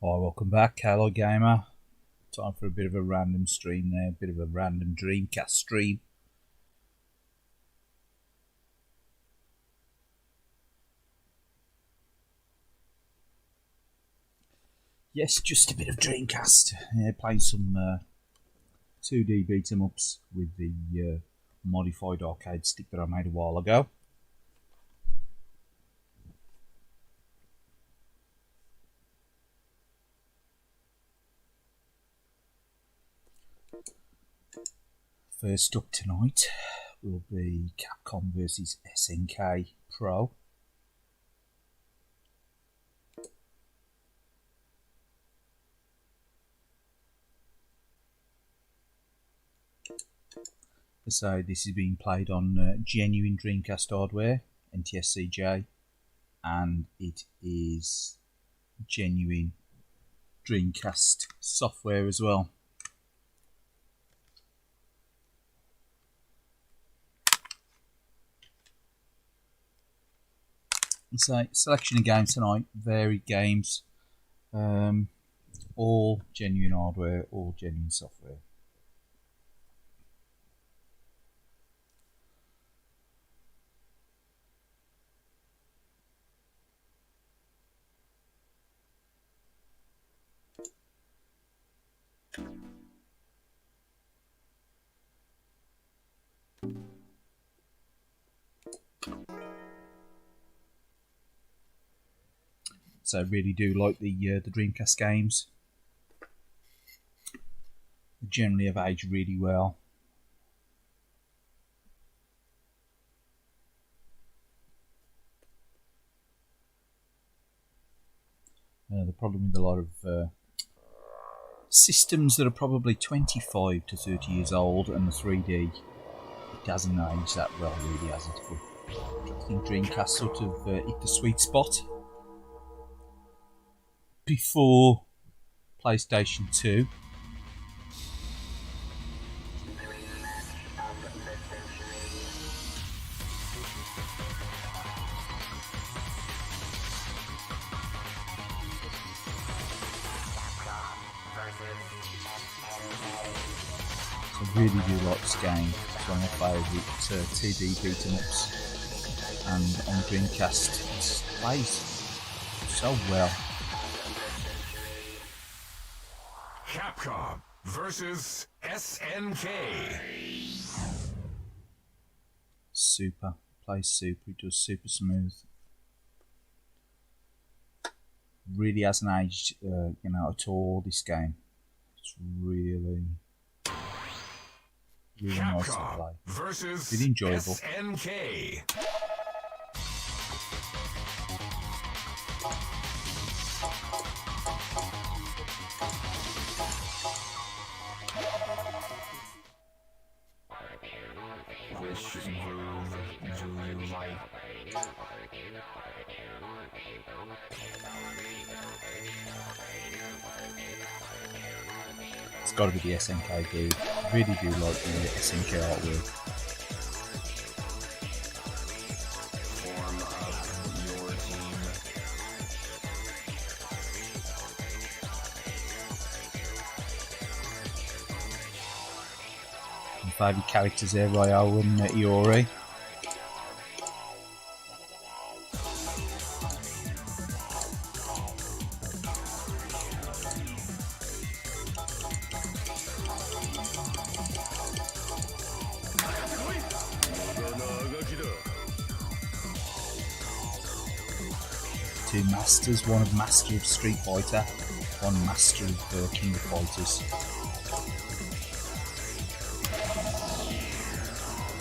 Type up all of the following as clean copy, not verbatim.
Hi, welcome back, Kaylied Gamer. Time for a bit of a random stream there, a bit of a random Dreamcast stream. Yes, just a bit of Dreamcast. Yeah, playing some 2D beat 'em ups with the modified arcade stick that I made a while ago. First up tonight will be Capcom vs SNK Pro. So this is being played on genuine Dreamcast hardware, NTSC-J, and it is genuine Dreamcast software as well. So selection of games tonight, varied games, all genuine hardware, all genuine software. So I really do like the Dreamcast games. They generally have aged really well. The problem with a lot of systems that are probably 25 to 30 years old and the 3D, it doesn't age that well, really, has it? But I think Dreamcast sort of hit the sweet spot before PlayStation 2. So I really do like this game. It's one of my favourite 2D beat 'em ups, and on Dreamcast it plays so well. Capcom versus SNK. Super. Plays super. It does super smooth. Really hasn't aged, at all, this game. It's really nice to play. Versus really enjoyable. SNK. Which groove do you like? It's got to be the SNK dude. Really do like the SNK artwork. Form up your team. My favourite characters there, Ryo and Iori. Two masters, one of Master of Street Fighter, one Master of King of Fighters.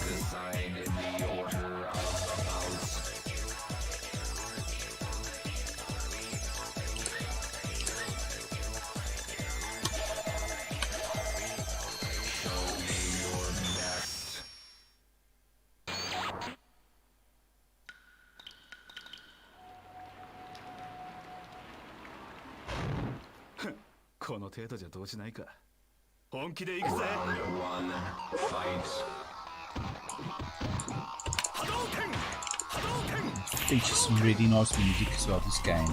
Decide the order of the house. Show me your best. この程度じゃどうしないか。本気で行くぜ。 Round one, fight. Features some really nice music as well, this game.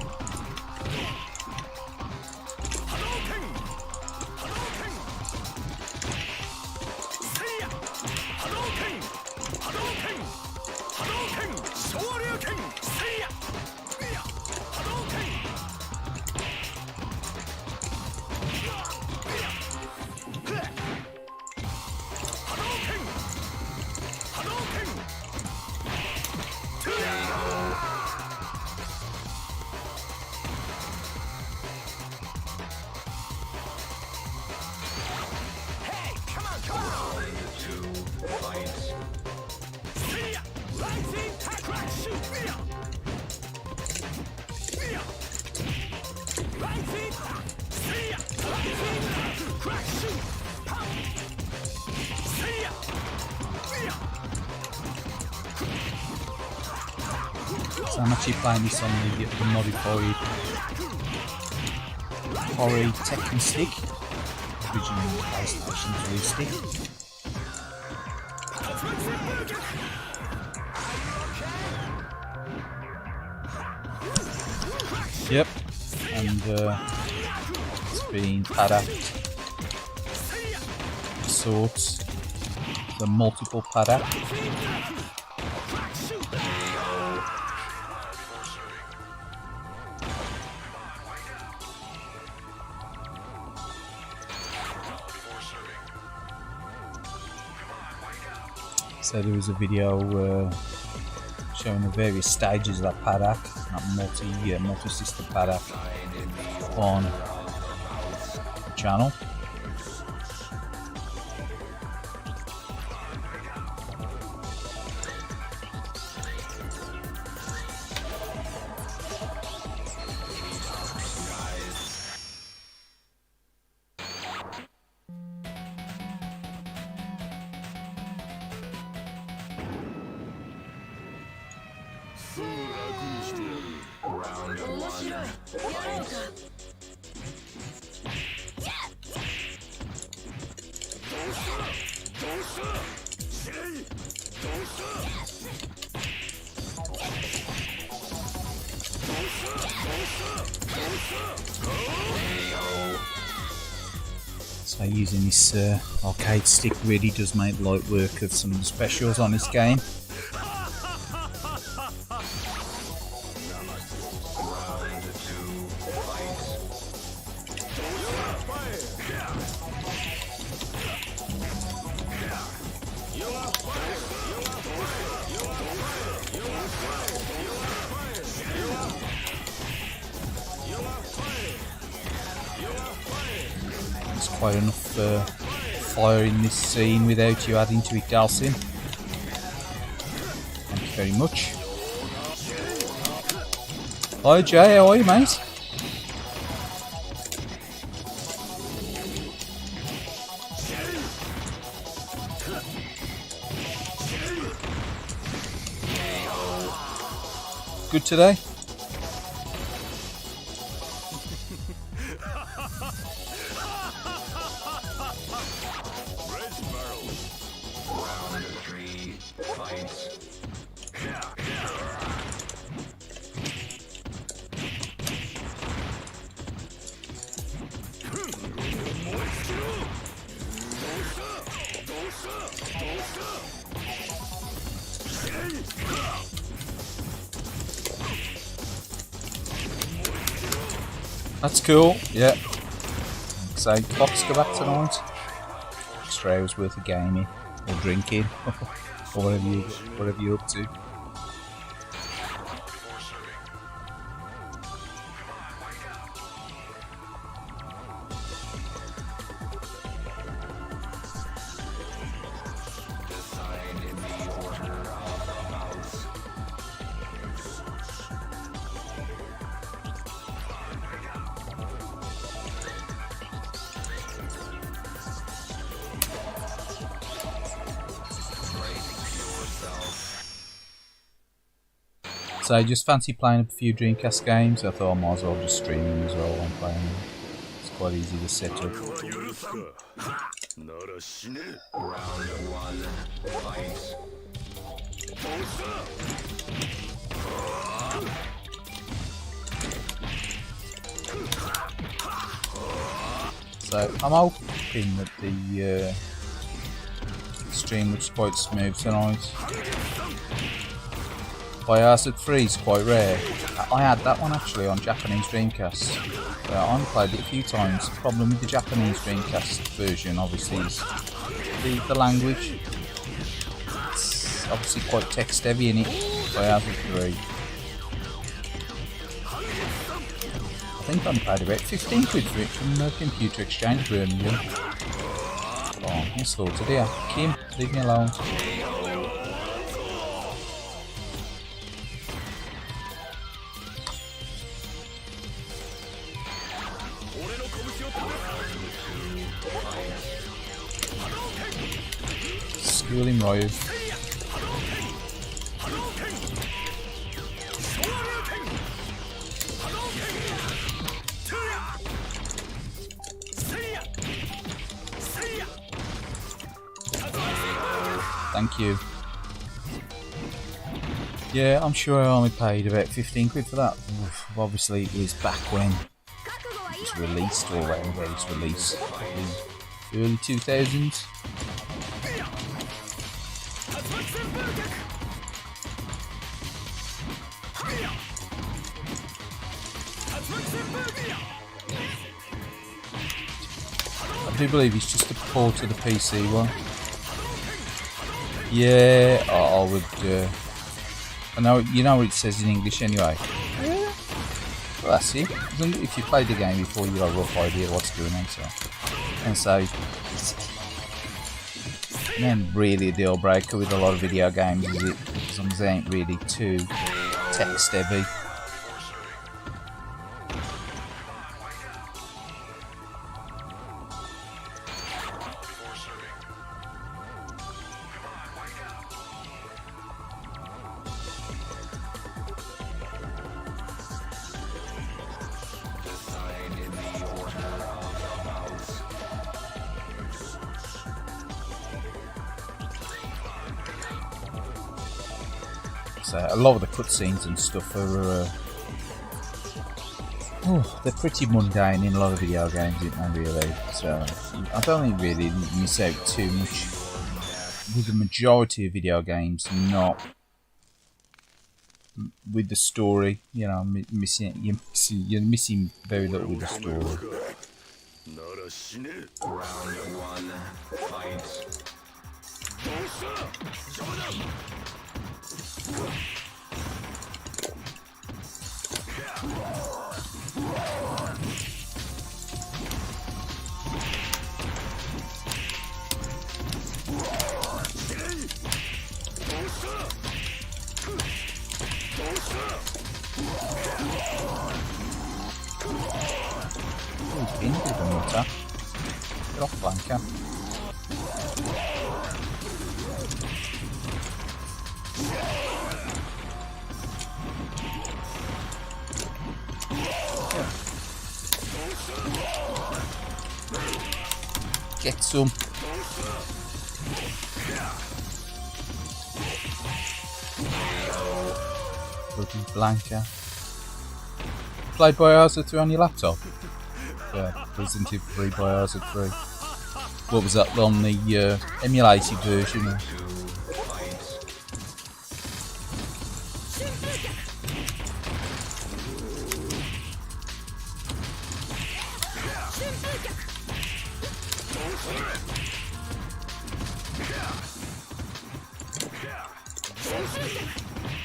So I'm actually playing this on the modified Ori Tekken stick, original PlayStation 3 stick. Yep, and it's been paddocked sorts, the multiple paddock. So there was a video showing the various stages of that paddock, that multi-system paddock on the channel. Round one. Fight. So using this arcade stick really does make light work of some of the specials on this game. There's quite enough fire in this scene without you adding to it, Dalsin. Thank you very much. Hi Jay, how are you, mate? Good today? Round three. Fight. That's cool, yeah. So, clocks go back tonight. Extra hours worth of gaming, or drinking, or whatever you're up to. Decide in the order of bouts. So, just fancy playing a few Dreamcast games. I thought I might as well just stream them as well while I'm playing them. It's quite easy to set up. Round one. Fight. So, I'm hoping that the stream looks quite smooth tonight. Biohazard 3 is quite rare. I had that one actually on Japanese Dreamcast. I only played it a few times. The problem with the Japanese Dreamcast version obviously is the language. It's obviously quite text heavy in it. Biohazard 3. I think I only paid about 15 quid for it from the Computer Exchange Birmingham. Oh, I'm slaughtered here. Kim, leave me alone. School him, Ryu. Thank you. Yeah, I'm sure I only paid about 15 quid for that. Oof, obviously, it was back when it was released, or whenever it's released. The early 2000s. I do believe it's just a port of the PC one. Yeah, I would. I know, you know what it says in English anyway. Yeah. Well, that's it. If you played the game before, you got a rough idea what's going on. So, and so, it's not really a deal breaker with a lot of video games, is it? As long as they ain't really too text heavy. So a lot of the cutscenes and stuff are they're pretty mundane in a lot of video games, aren't they, really? So I don't think really miss out too much with the majority of video games, not with the story. You know, you're missing very little with the story. Round one, fight. ピンクと思った。ロッパンキャン。Get some. Bloody Blanca. Played Biohazard 3 on your laptop? Yeah, Resident Evil 3 Biohazard 3. What was that on the emulated version?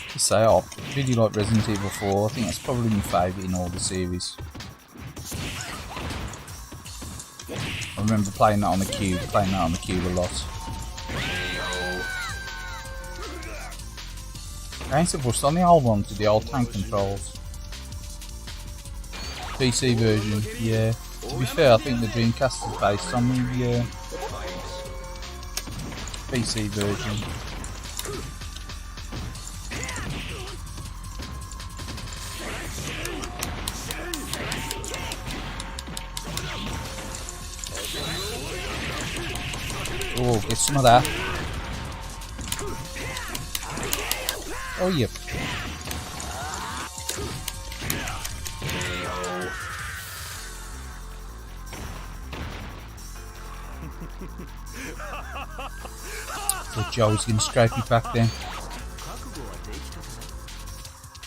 To say, I really like Resident Evil 4. I think that's probably my favourite in all the series. I remember playing that on the Cube, a lot. I ain't supposed on the old one to the old tank controls. PC version, yeah. To be fair, I think the Dreamcast is based on the PC version. Oh, get some of that. Oh, yep. So Joe's gonna scrape you back then.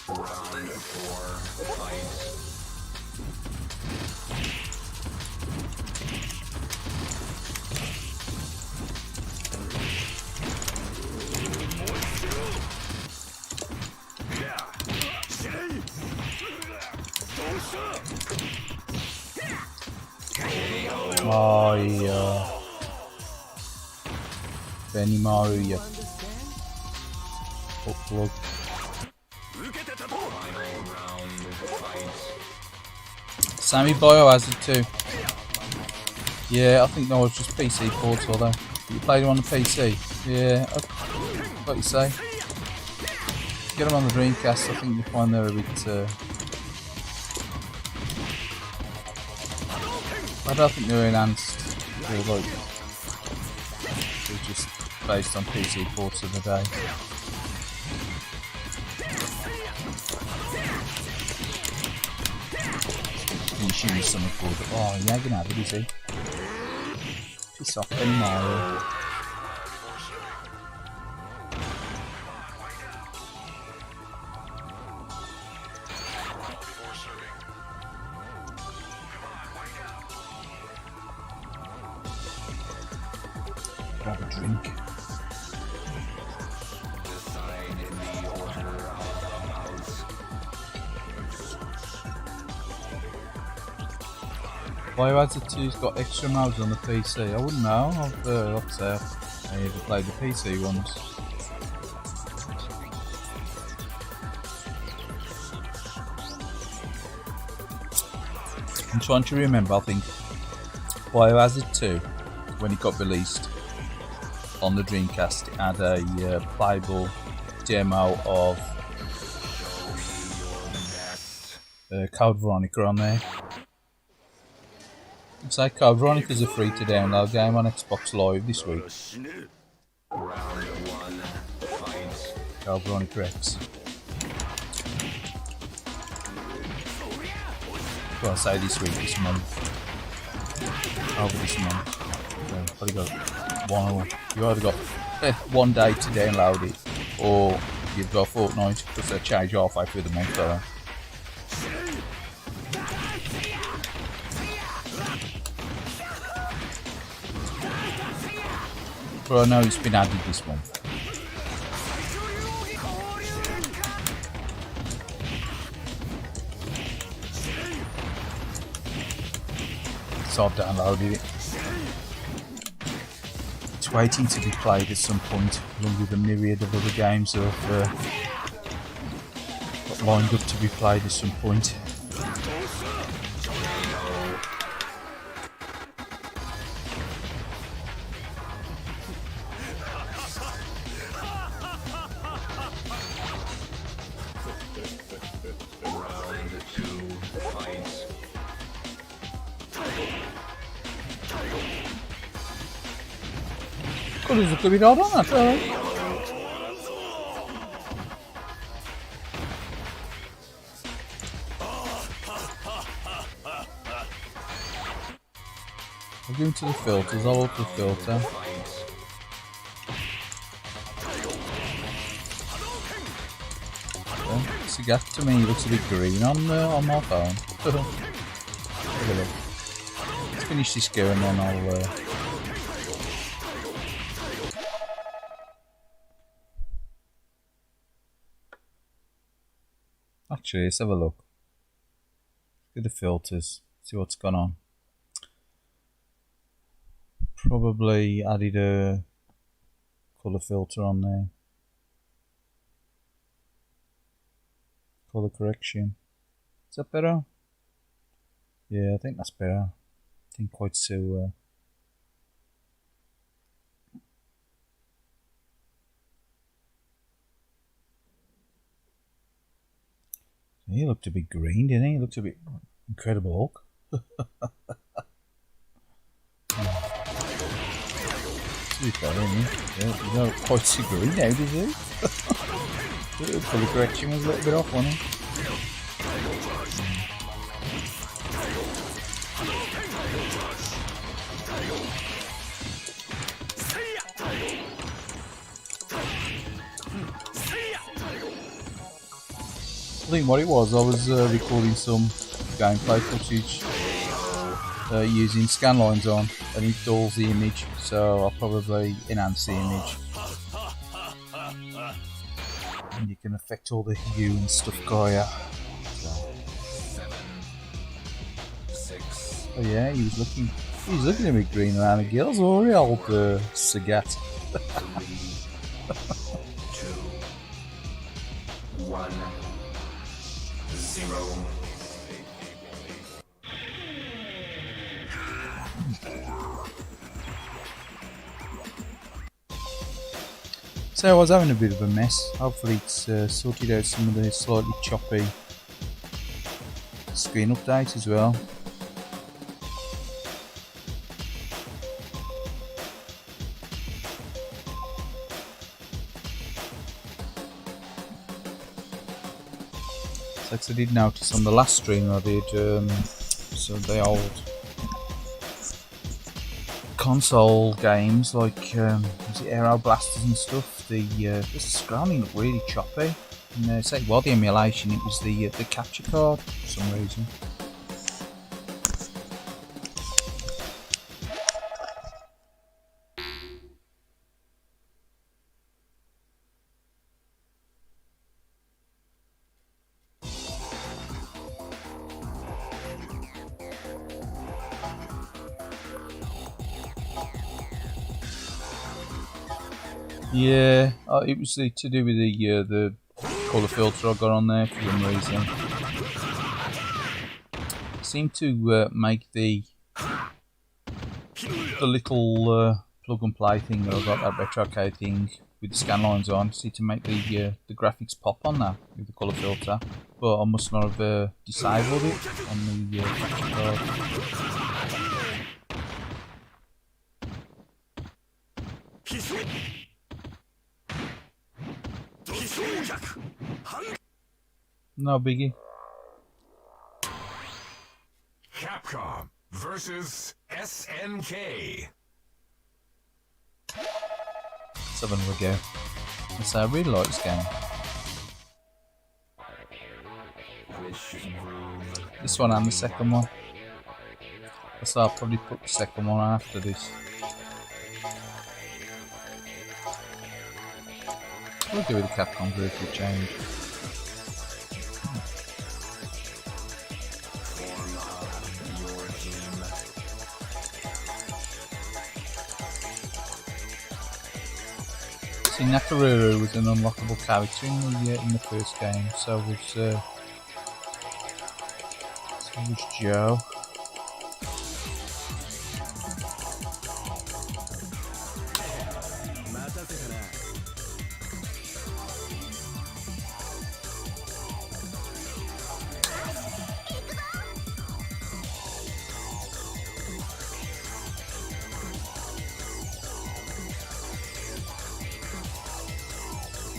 Round four, fight. Oh, yeah. Benny Maru, yeah. Oh, plug. Sammy Biohazard 2. Yeah, I think that was just PC ports, although. You played them on the PC? Yeah, what you say? Get them on the Dreamcast, I think you find they're a bit... I don't think they're enhanced. They're like... They're just based on PC ports of the day. Finishing with some good. Oh, yeah, gonna have it, is he? Piss off then, Mario. Grab a drink. Decide in the order of mouse. Biohazard 2's got extra modes on the PC. I wouldn't know. I've like I say, I never played the PC ones. I'm trying to remember. I think Biohazard 2, when it got released on the Dreamcast, it had a playable demo of Code Veronica on there. It's like Code Veronica's a free to download game on Xbox Live this week. Round 1, fight. Code Veronica X. Well, I say this week, this month. Over this month. So, probably got one or... You either got 1 day to download it, or you've got a fortnight, because they change halfway through the month, though. But I know it's been added this month. So I've downloaded it. It's waiting to be played at some point, along with a myriad of other games that have got lined up to be played at some point. Colours look a bit odd on that, don't they? I'll go into the filters, I'll up the filter. Sagat to me looks a bit green on my phone. Look at that. Let's finish this go and then I'll... Actually, let's have a look. Look at the filters, see what's gone on. Probably added a colour filter on there. Colour correction. Is that better? Yeah, I think that's better. I think quite so. He looked a bit green, didn't he? He looked a bit Incredible Hulk. He's got him. Yeah, he's not quite so green now, does he? The colour correction was a little bit off on him. I think what it was, I was recording some gameplay footage using scan lines on, and it dulls the image, so I'll probably enhance the image. And you can affect all the hue and stuff going out. Oh yeah, he was looking a bit green around the gills, or the old Sagat. 2, 1, 0. So I was having a bit of a mess. Hopefully it's sorted out some of the slightly choppy screen updates as well. So I did notice on the last stream I did, so the old console games like was it Aero Blasters and stuff, the scrolling looked really choppy. And say while the emulation, it was the capture card for some reason. Yeah, it was to do with the colour filter I got on there for some reason. Seemed to make the little plug and play thing that I got, that retrocode thing with the scan lines on, seemed to make the graphics pop on that with the colour filter. But I must not have disabled it on the capture card. No biggie. Capcom versus SNK. Let's have another go. So I really like this game. This one and the second one. So I'll probably put the second one after this. We'll go with the Capcom Virtual Change. See, Nakaruru was an unlockable character in the first game, so was Joe.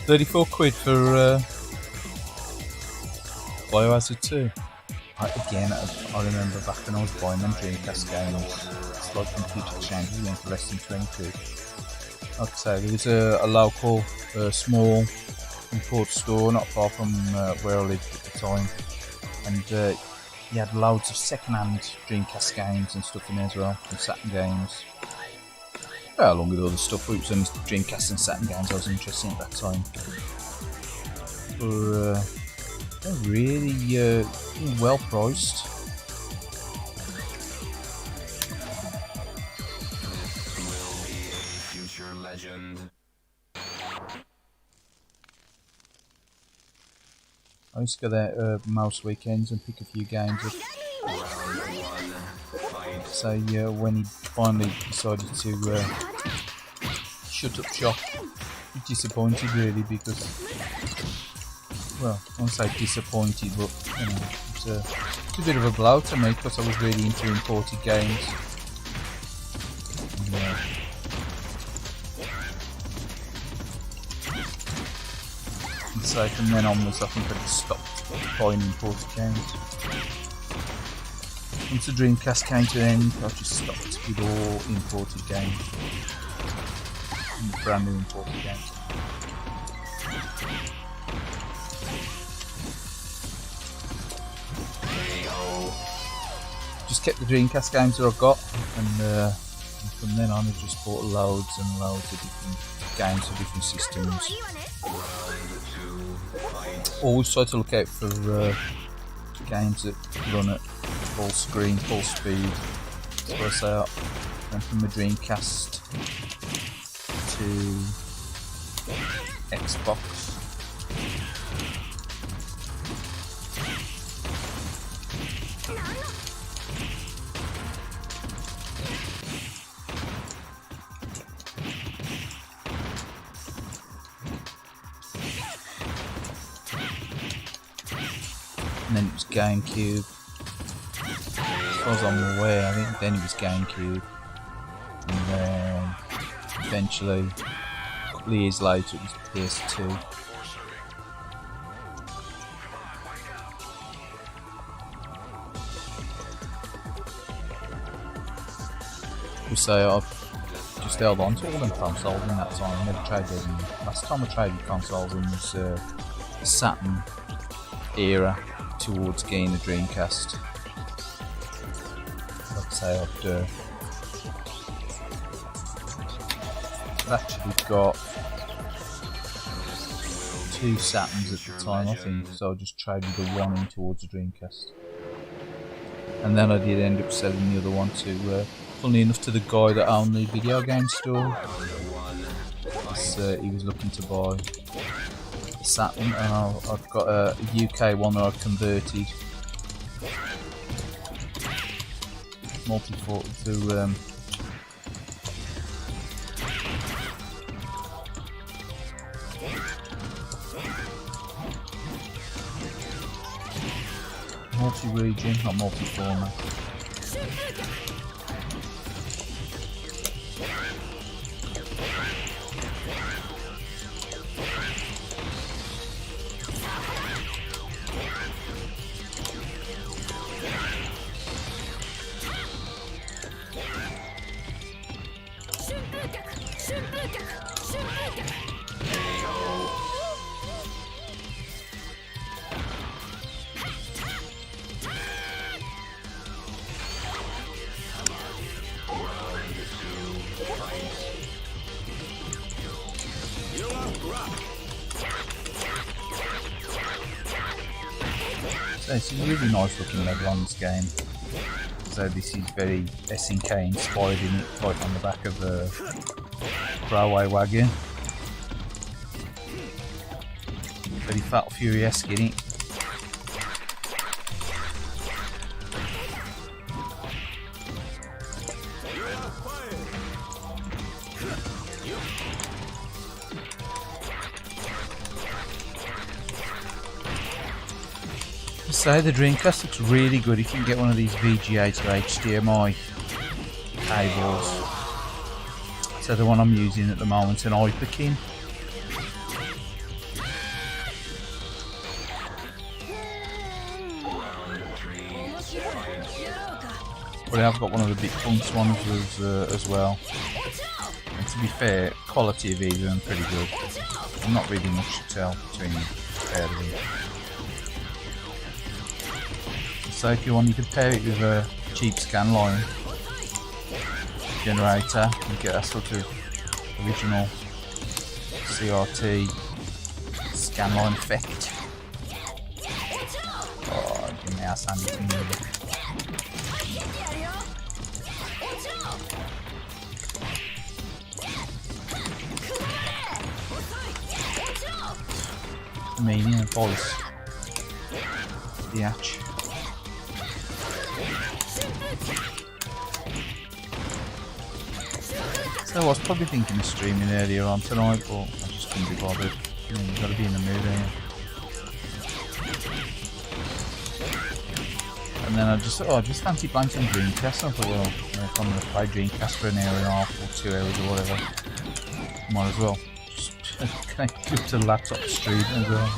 £34 for Biohazard 2. I remember back when I was buying them Dreamcast games, it's like computer exchange, we went for less than 20 quid. Like I say, there was a local, small import store not far from where I lived at the time, and he had loads of second-hand Dreamcast games and stuff in there as well, and Saturn games. Along with other stuff, it was only Dreamcast and Saturn games I was interested in at that time. They're really well priced. Will be a future legend. I used to go there most weekends and pick a few games up. So when he finally decided to shut up shop, he was disappointed really, because, well, I won't say disappointed, but you know, it's a bit of a blow to me because I was really into imported games. And so from then onwards I think I just stopped buying imported games. Once the Dreamcast came to an end, I just stopped with all imported games. Brand new imported games. Just kept the Dreamcast games that I've got, and from then on I just bought loads and loads of different games for different systems. Always try to look out for games that run at full screen, full speed. So I say I went from the Dreamcast to Xbox. and then it was GameCube. As far as I'm aware, I think then it was GameCube, and then eventually, a couple of years later, it was PS2. We say I've just held on to all them consoles in that time. I never traded them. Last time I traded consoles in was the Saturn era towards getting the Dreamcast. Like I say, I've actually got 2 Saturns at the time, I think, so I just traded the one in towards the Dreamcast. And then I did end up selling the other one to, funnily enough, to the guy that owned the video game store. He was looking to buy a Saturn, and I've got a UK one that I've converted to multi-region, not multi-format. So it's a really nice looking level on this game. So this is very SNK inspired in it, right on the back of a railway wagon. Very Fat Fury-esque in it. So the Dreamcast looks really good if you can get one of these VGA to HDMI cables. So the one I'm using at the moment, an Hyperkin. But I've got one of the big punks ones as well. And to be fair, quality of either of them pretty good. Not really much to tell between the pair of them. So if you wanted to pair it with a cheap scanline generator, you get a sort of original CRT scanline effect. Oh, give me ass handy to move. Meaning and voice. The hatch. So I was probably thinking of streaming earlier on tonight, but I just couldn't be bothered. You've got to be in the mood, ain't you? And then I just fancy playing some Dreamcast. I thought, well, if I'm going to play Dreamcast for an hour and a half or 2 hours or whatever, might as well just connect it up to the laptop stream as well.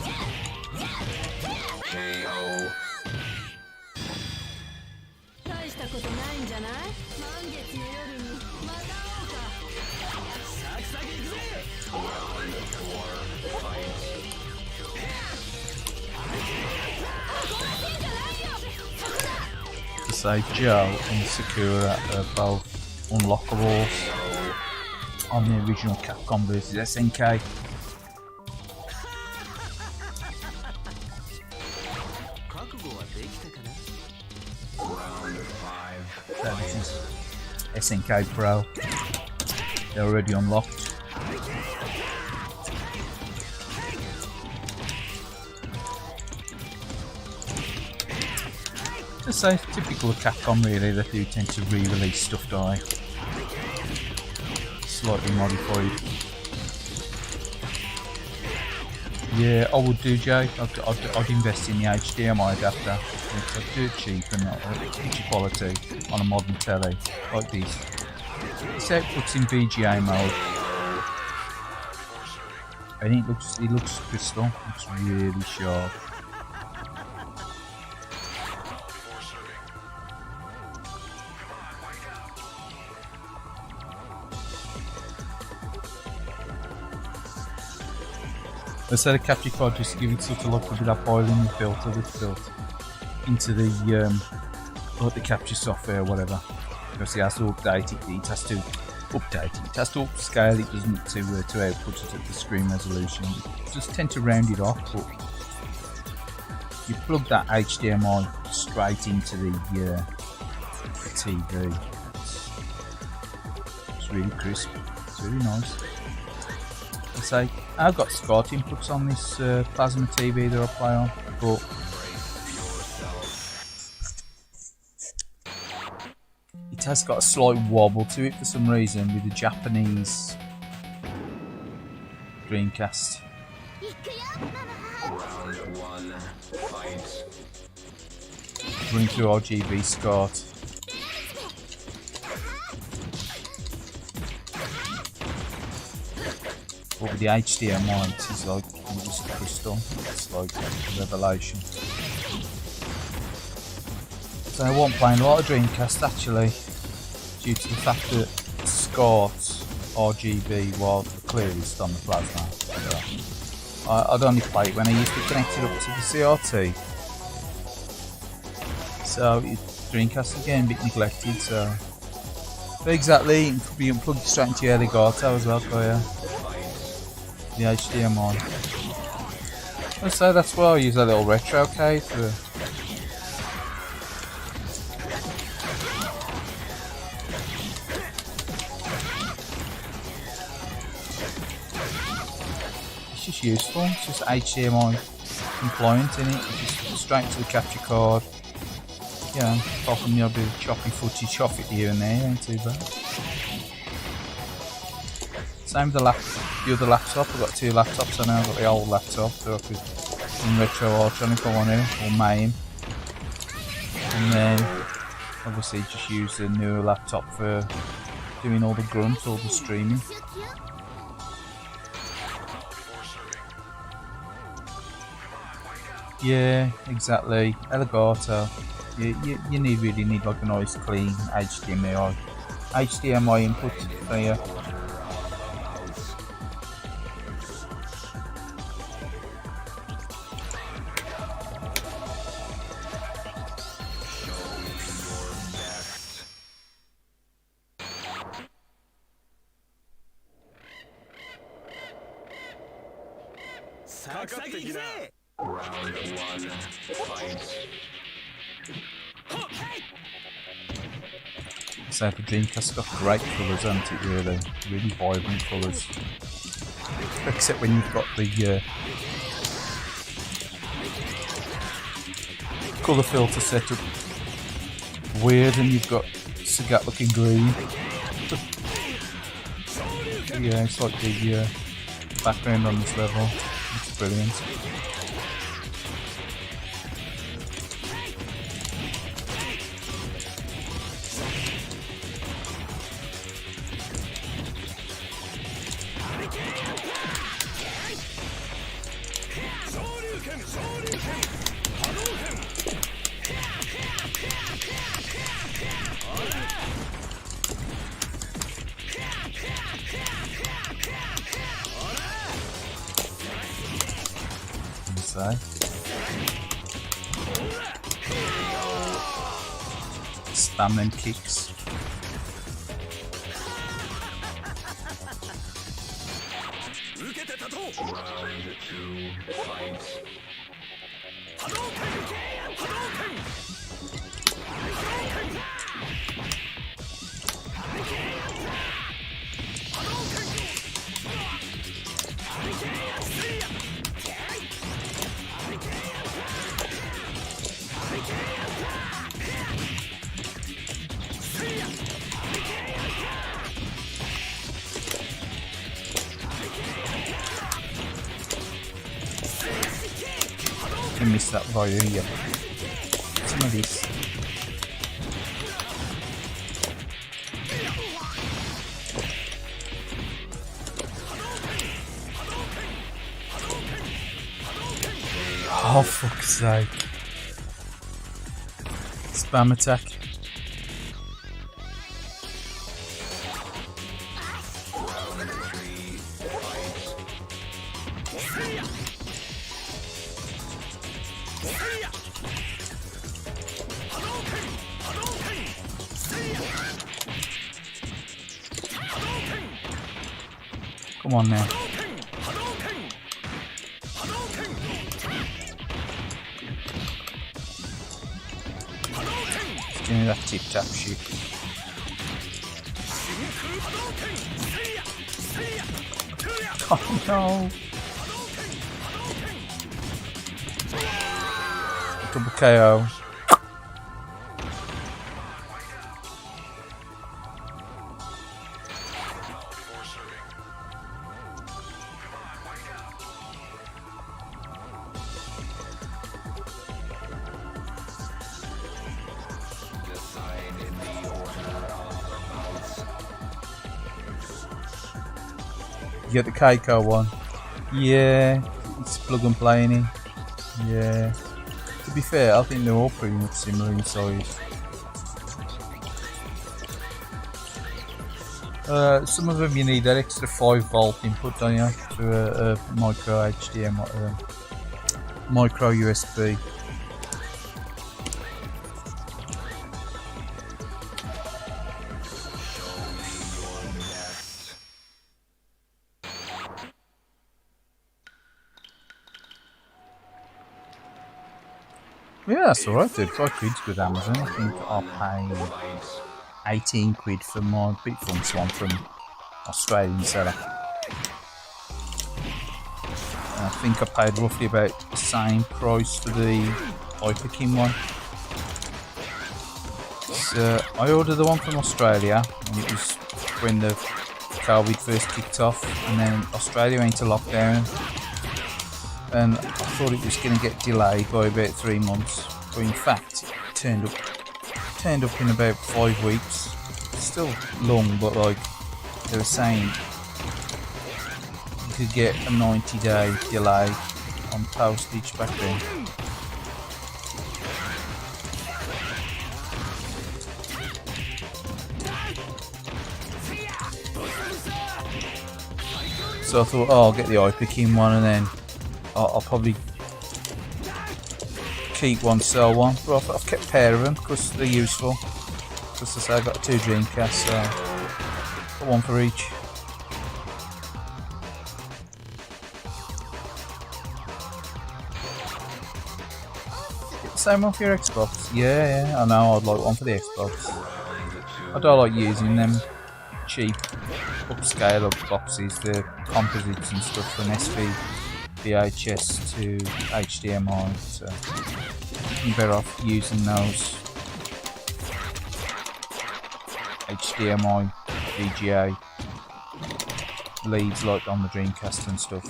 So Joe and Sakura are both unlockables on the original Capcom versus SNK. So this is SNK Pro. They're already unlocked. Just say typical of Capcom really, they do tend to re-release stuff, don't they? Slightly modified. Yeah, I would do, Jay. I'd invest in the HDMI adapter. I'd do it cheap and picture quality on a modern telly like this. This output's in VGA mode. I think it looks crystal. Looks really sharp. I said a capture card just to give it sort of like a bit of boiling filter that's built into the like the capture software or whatever. Because it has to update it. It has to update it. It has to upscale it, doesn't it, to output it at the screen resolution. You just tend to round it off, but you plug that HDMI straight into the TV. It's really crisp. It's really nice. I say I've got SCART inputs on this plasma TV that I play on, but it has got a slight wobble to it for some reason with the Japanese Dreamcast. Round one, fight. Running through RGB SCART. But with the HDMI, it is like just crystal. It's like a revelation. So I wasn't playing a lot of Dreamcast actually, due to the fact that SCART RGB was the clearest on the plasma. So I'd only play it when I used to connect it up to the CRT. So Dreamcast is getting a bit neglected. So but exactly, it could be unplugged straight into your Elgato as well, for the HDMI. So that's why I use a little retro case for. It's just useful. It's just HDMI compliant in it. It's just straight to the capture card. Yeah, apart from the odd bit of choppy footage off it here and there, ain't too bad. Same with the other laptop. I've got two laptops. I know I've got the old laptop, so I could run Retro Ultron if I want to, or MAME. And then obviously just use the newer laptop for doing all the grunt, all the streaming. Yeah, exactly. Elgato. You really need like a nice clean HDMI input for you. Round one, fight. So the Dreamcast's got great colours, hasn't it, really? Really vibrant colours. Except when you've got the colour filter set up weird and you've got Sagat looking green. Yeah, it's like the background on this level. It's brilliant. Spam them kicks. Round two, fight. can miss that via here. Some of this. Oh, fuck's sake. Spam attack. Come on now. Just give me that tip tap shit. Oh no! Double KO. You get the Keiko one. Yeah, it's plug and play in it. Yeah. To be fair, I think they're all pretty much similar in size. Some of them you need that extra 5-volt input, don't you? To a micro HDMI, micro USB. Yeah, that's alright, dude. 5 quid's with Amazon. I think I paid 18 quid for my Big Fun Swan from Australian seller. I think I paid roughly about the same price for the Hyperkin one. So I ordered the one from Australia, and it was when the COVID first kicked off, and then Australia went into lockdown. And I thought it was going to get delayed by about 3 months, but in fact it turned up in about 5 weeks. Still long, but like they were saying, you could get a 90-day delay on postage back then. So I thought, oh, I'll get the Hyperkin one, and then I'll probably keep one, sell one. But I've kept a pair of them because they're useful. Just to say, I've got 2 Dreamcasts, so got one for each. Get the same one for your Xbox? Yeah, I know, I'd like one for the Xbox. I don't like using them cheap upscale up boxes, the composites and stuff from SV. VHS to HDMI, so you're better off using those HDMI VGA leads like on the Dreamcast and stuff.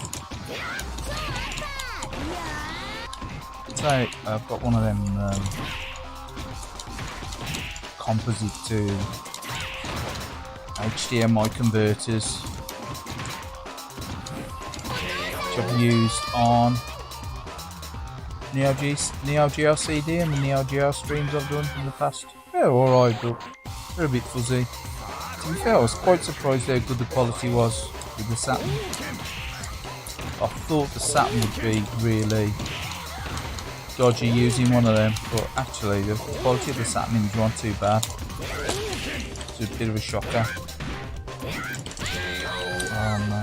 So I've got one of them composite to HDMI converters, I've used on Neo Geo CD and the Neo Geo streams I've done in the past. They're alright, but they're a bit fuzzy. To be fair, I was quite surprised how good the quality was with the Saturn. I thought the Saturn would be really dodgy using one of them, but actually the quality of the Saturn wasn't too bad. It's a bit of a shocker. Oh no.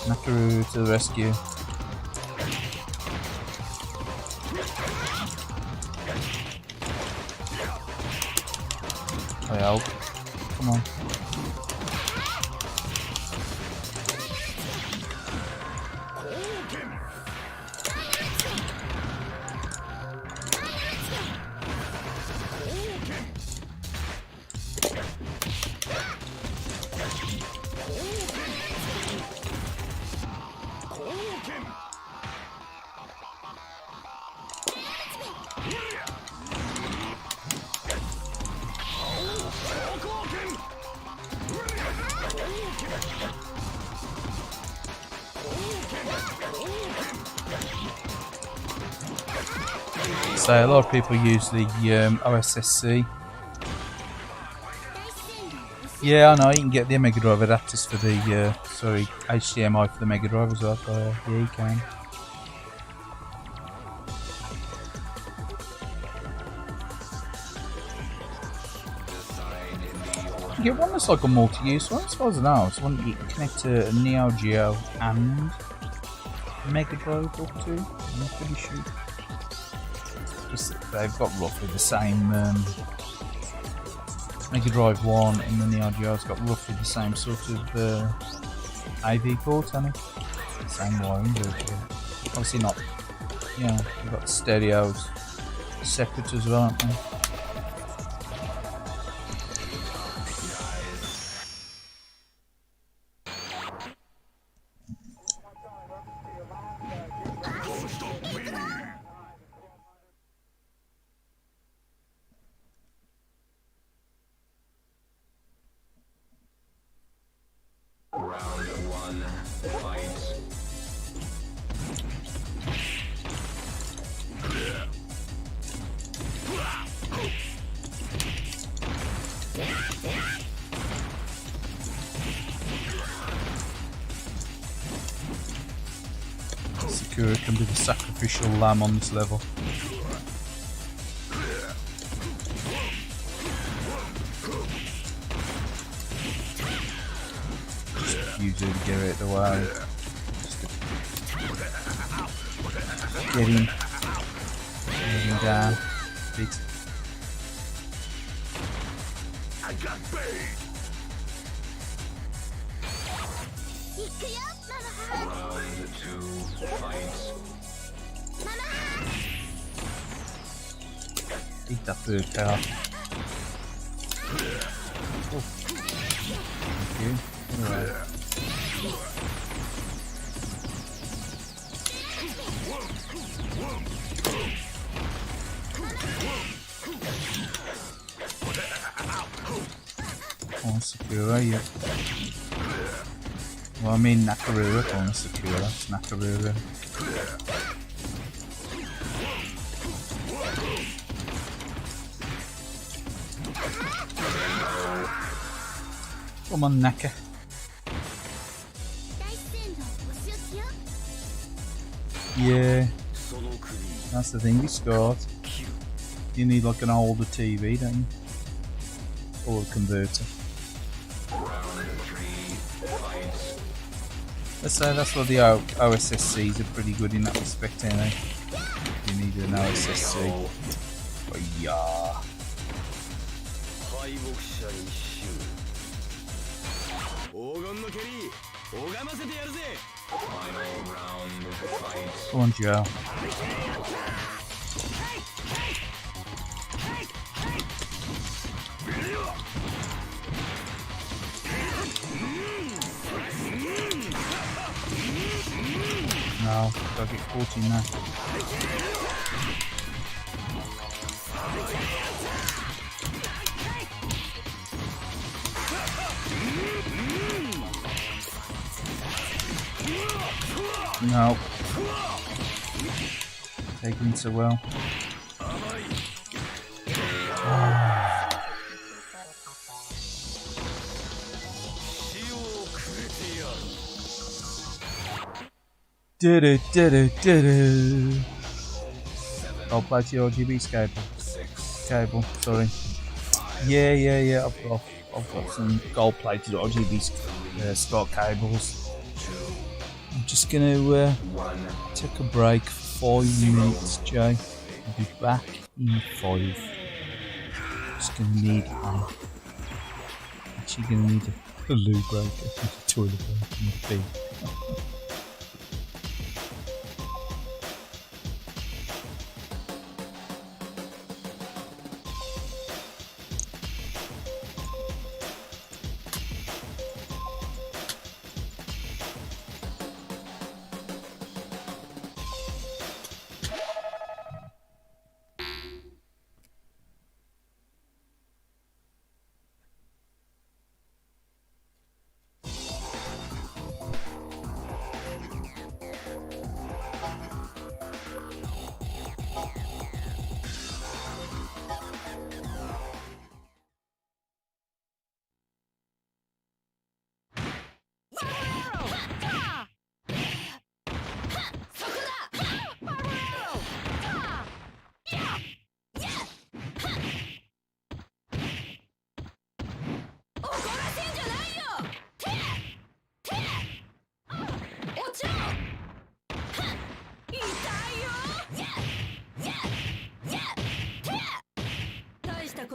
Nakaru to the rescue. I help. Come on. So a lot of people use the OSSC. Yeah, I know, you can get the Mega Drive adapters for the, HDMI for the Mega Drive as well, so yeah, you can. You get one that's like a multi-use one, as far as I know. It's one that you can connect to a Neo Geo and Mega Drive up to, I'm pretty sure. They've got roughly the same Mega Drive 1 and the Neo Geo's got roughly the same sort of AV port, hasn't it? Same wiring, obviously not. Yeah, you've got stereos separate as well, aren't they? Sakura can be the sacrificial lamb on this level. Just use her to get it out of the way. Get him. Get him down. Beat. Eat that bird cow. Oh. Thank you. Anyway. Oh, Sakura, yeah. Well, I mean Nakarura, calling Sakura. It's Nakarura. Come on, Naka. Yeah, that's the thing, you scored. You need like an older TV, don't you? Or a converter. Let's say that's what the OSSCs are pretty good in that respect, anyway. You need an OSSC. Oh, yeah. Come on, Joe. No, gotta get 14 now. No. Taking so well. I'll play to your RGB cable. Sorry. Yeah. I've got some gold-plated RGB spot cables. I'm just gonna take a break for 5 minutes, Jay. I'll be back in 5. Just gonna need actually gonna need a loo break, a toilet break, and a pee.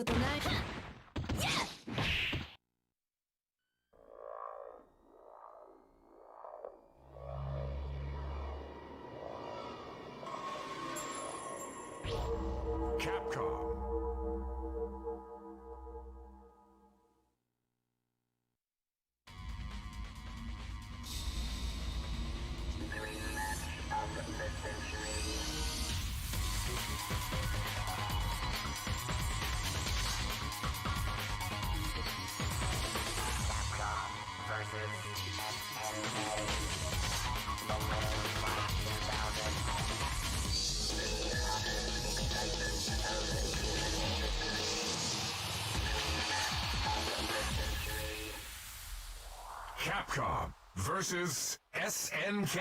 ことない。 Capcom. Capcom versus SNK.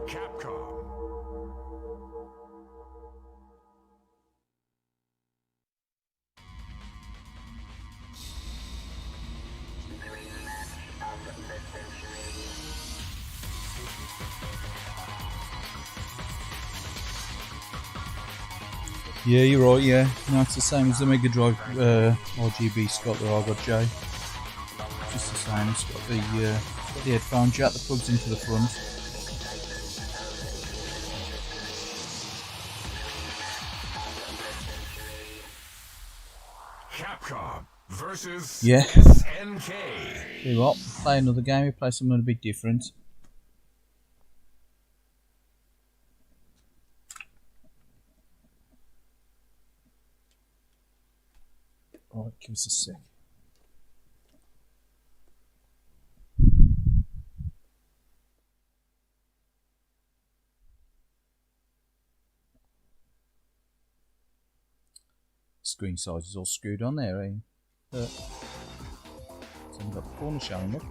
Capcom. Yeah, you're right, yeah. No, it's the same as the Mega Drive RGB Scott that I got, Jay. Just the same, it's got the headphone jack that plugs into the front. Capcom versus Yeah. SNK. Tell you what, play another game, we play something a bit different. Alright, give us a sec. Screen size is all screwed on there, eh? It's only got the corner showing up.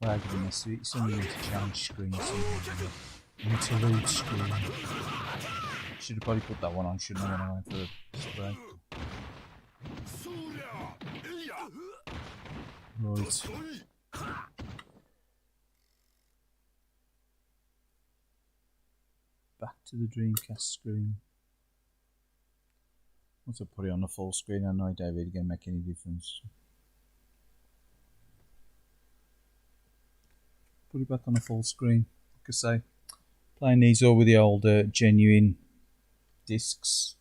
Well, goodness, it's only need to change screens. Interlude screen. Should have probably put that one on, shouldn't I, when I went for the spray. Right. Back to the Dreamcast screen. Once I put it on the full screen, I know it's really going to make any difference. Put it back on the full screen. Like I say, playing these all with the old genuine discs.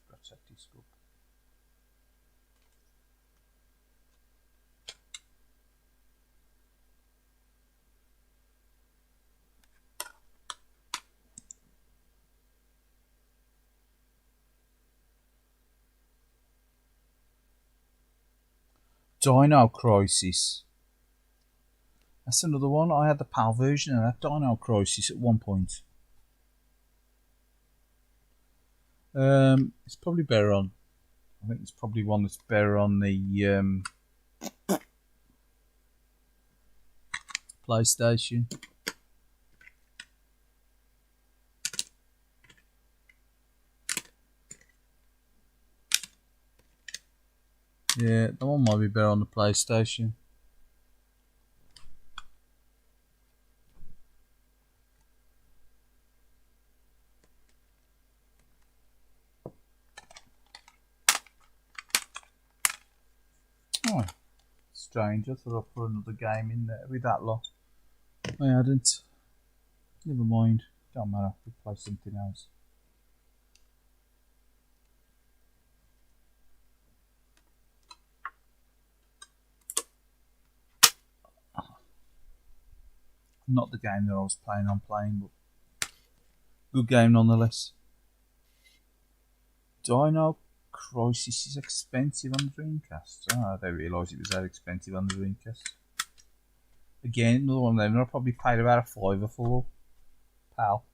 Scratch that disc up. Dino Crisis. That's another one. I had the PAL version of that Dino Crisis at one point. It's probably better on. I think it's probably one that's better on the PlayStation. Yeah, that one might be better on the PlayStation. Oh, strange. I thought I'd put another game in there with that lot. I hadn't. Never mind. Don't matter. We'll play something else. Not the game that I was planning on playing, but good game nonetheless. Dino Crisis is expensive on the Dreamcast. Oh, I didn't realise it was that expensive on the Dreamcast. Again, another one of them. I probably paid about a £5 for, pal.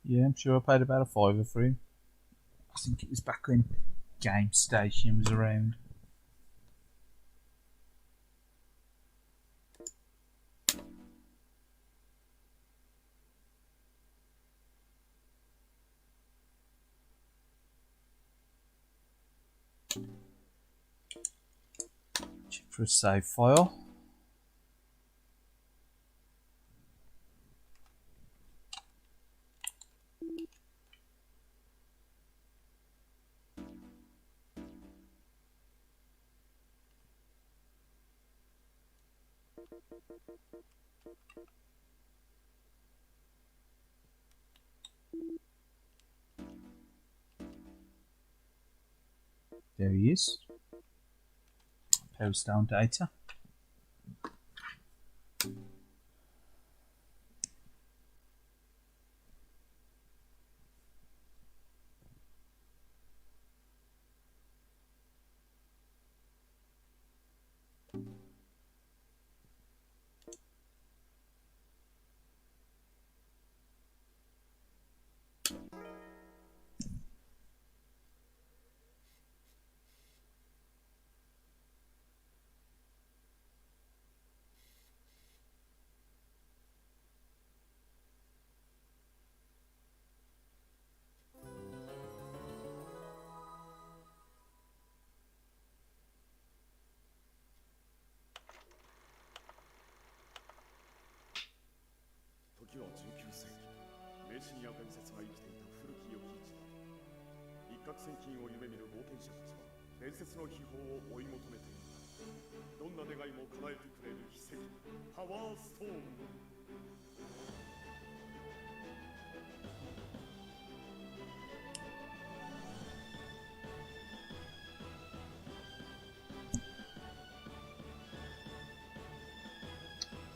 Yeah, I'm sure I paid about a £5 for him. I think it was back when Game Station was around. Check for a save file. There he is. Post down data.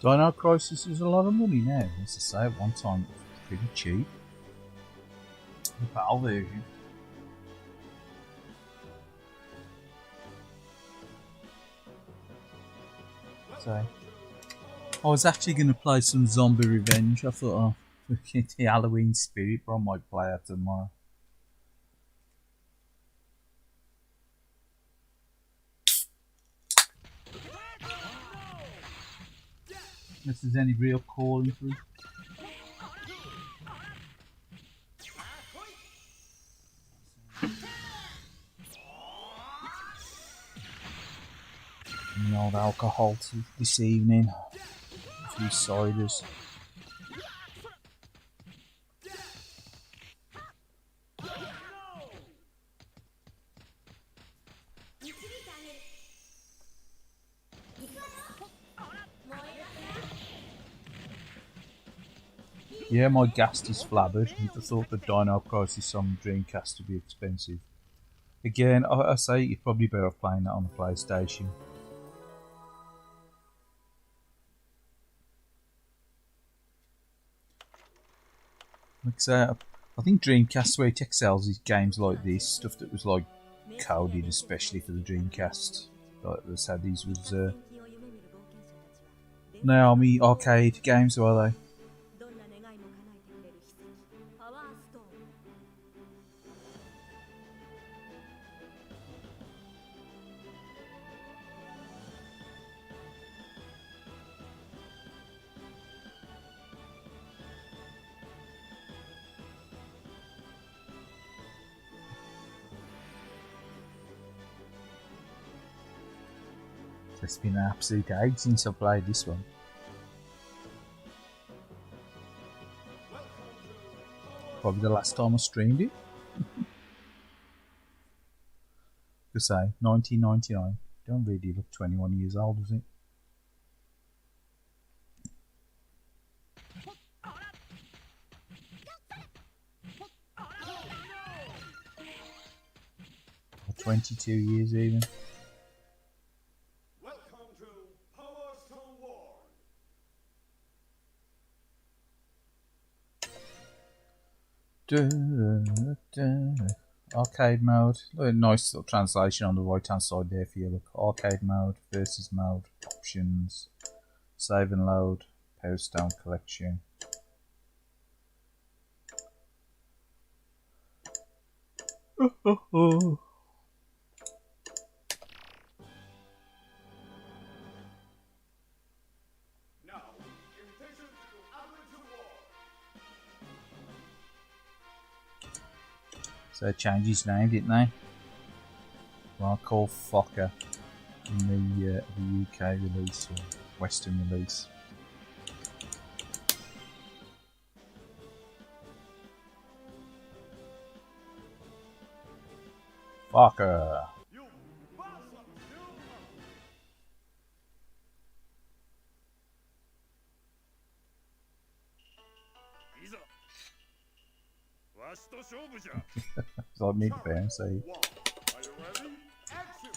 Dino Crisis is a lot of money now. As I say, at one time it was pretty cheap. The PAL version. So, I was actually going to play some Zombie Revenge. I thought, oh, the Halloween spirit, but I might play that tomorrow. If there's any real calling through. The old alcohol this evening. A few ciders. Yeah, my gas is flabbered. I thought the Dino Crisis on Dreamcast would be expensive. Again, I say you're probably better off playing that on the PlayStation. Like I say, I think Dreamcast where it excels is games like this, stuff that was like coded especially for the Dreamcast. Like the Saddies was Naomi arcade games, are they? どんな願いも叶えてくれる秘跡パワーストーン It's been an absolute age since I played this one. Probably the last time I streamed it. To say, 1999. Don't really look 21 years old, does it? Or 22 years even. Welcome to Power Stone War. Arcade mode. A nice little translation on the right hand side there for you. Look, arcade mode, versus mode, options, save and load, Power Stone collection. Now, invitation to Alienate War. So they changed his name, didn't they? Well, called Fokker in the UK release or Western release. Fokker. You bastard! You! わしと勝負じゃ It's like mid bear, so Are you ready? Action!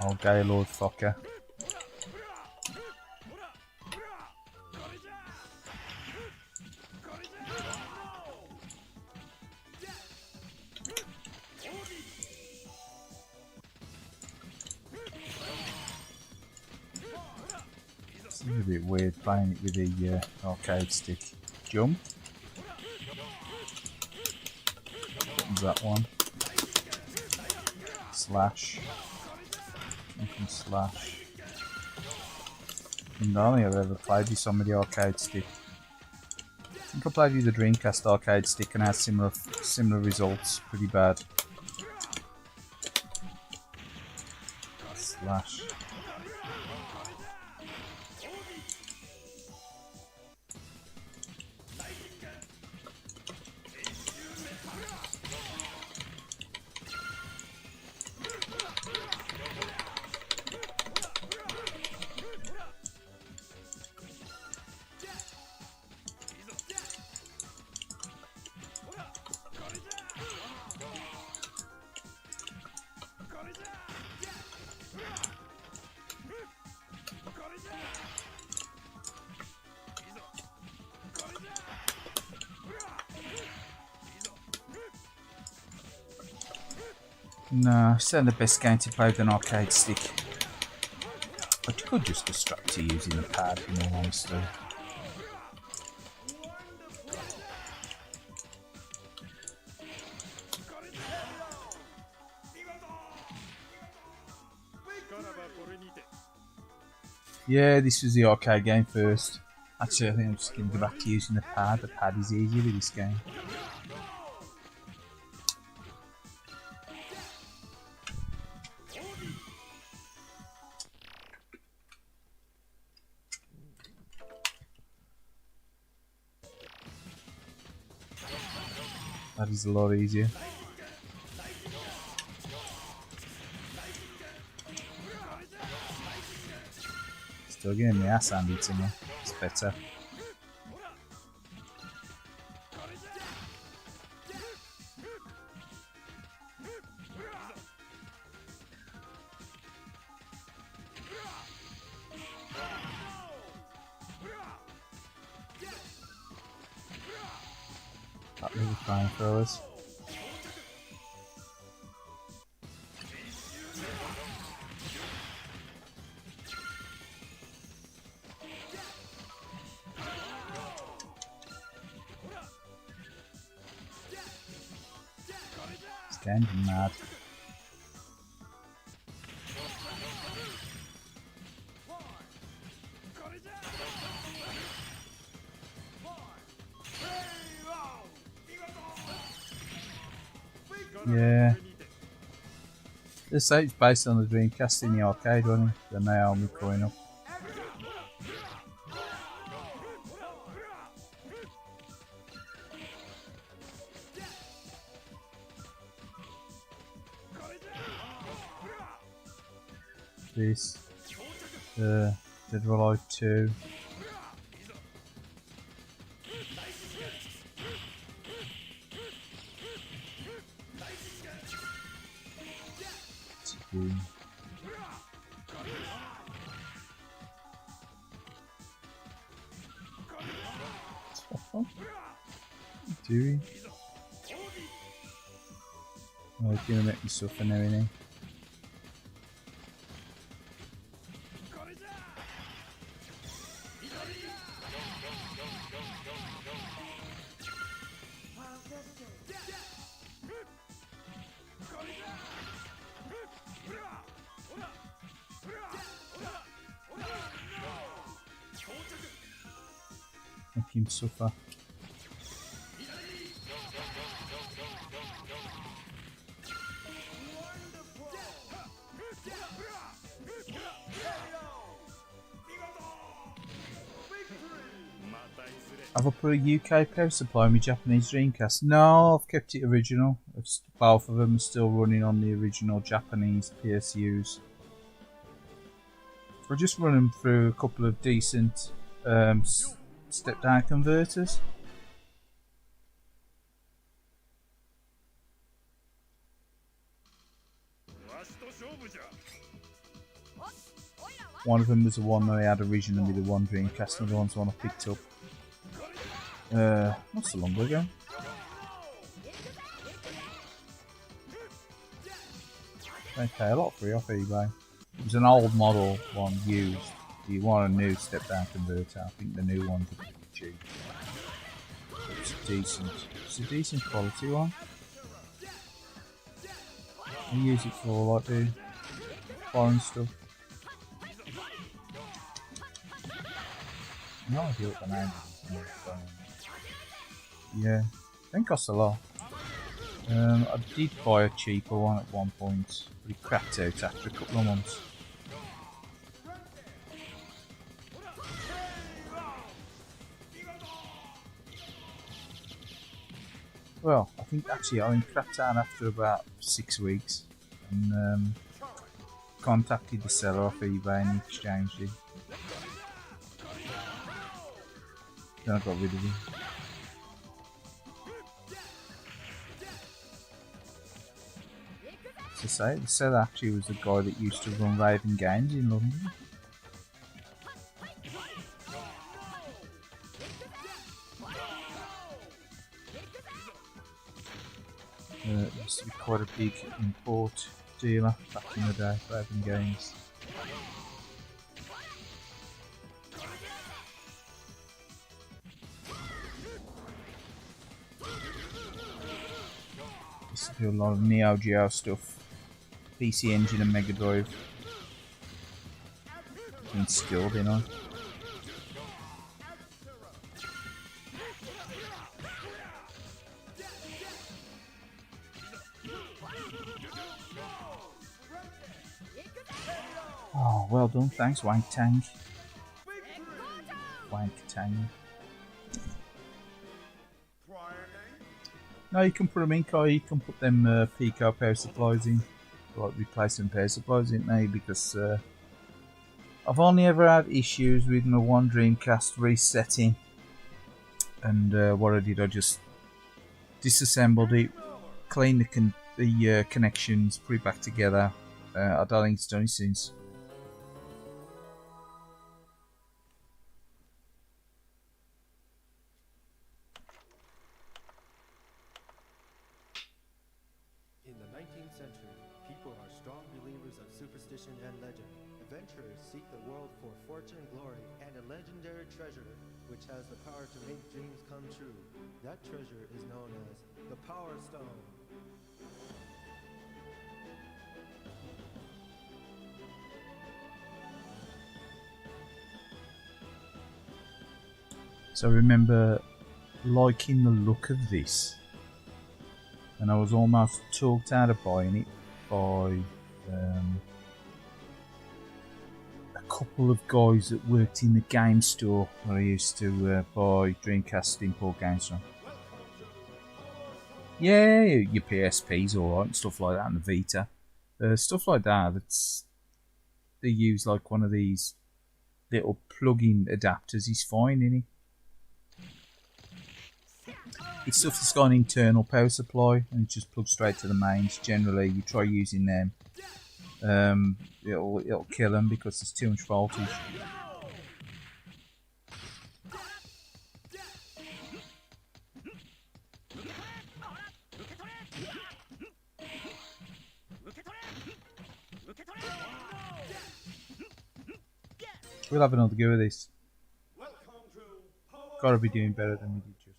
old Gaylord Fokker. Seems a bit weird playing it with the arcade stick. Jump. Buttons that one. Slash. You can slash. And I don't think I've ever played with some of the arcade stick. I think I played with the Dreamcast arcade stick and had similar results. Pretty bad. Slash. No, it's certainly the best game to play with an arcade stick. But you could just distract to using the pad, in all honesty. Yeah, this was the arcade game first. Actually, I think I'm just going to go back to using the pad. The pad is easier with this game. That is a lot easier. Still getting the ass handed to me. It's better. That little flying throwers. Damn mad. Yeah. This site's based on the Dreamcast in the arcade, wasn't it? The Naomi growing up. This, Dead or Alive 2. What are you doing? Oh, he's gonna make me suffer now, isn't he? Make him suffer. Have I put a UK power supply on my Japanese Dreamcast? No, I've kept it original. Both of them are still running on the original Japanese PSUs. I'll just run them through a couple of decent step down converters. One of them was the one that I had originally, the one Dreamcast, and the one's one I picked up. What's the longer ago? They pay a lot for it off eBay. It was an old model one used. If you want a new step down converter, I think the new one's pretty cheap. It's decent. It's a decent quality one. I use it for like the foreign stuff. No idea what the name is. Yeah, I think it costs a lot. I did buy a cheaper one at one point, but it cracked out after a couple of months. Well, I think actually I cracked out after about 6 weeks, and contacted the seller off eBay and he exchanged it. Then I got rid of him. To say, the seller actually was the guy that used to run Raven Games in London. It used to be quite a big import dealer back in the day, Raven Games. Used to do a lot of Neo Geo stuff. PC Engine and Mega Drive. Been skilled in on. Oh, well done, thanks, Wank Tang. Wank Tang. No, you can put them in, Kai. You can put them Pico power supplies in. Like replacement power supplies in there, because I've only ever had issues with my one Dreamcast resetting, and what I did, I just disassembled it, cleaned the connections, put it back together. I don't think it's done it since. In the 19th century, people are strong believers of superstition and legend. Adventurers seek the world for fortune, glory, and a legendary treasure which has the power to make dreams come true. That treasure is known as the Power Stone. So I remember liking the look of this, and I was almost talked out of buying it by a couple of guys that worked in the game store where I used to buy Dreamcast import games from. Yeah, your PSP's alright and stuff like that, and the Vita. Stuff like that, they use like one of these little plug-in adapters is fine, isn't it? It's stuff that's got an internal power supply and it just plugs straight to the mains. Generally, you try using them, it'll kill them because there's too much voltage. We'll have another go at this. Gotta be doing better than we did just.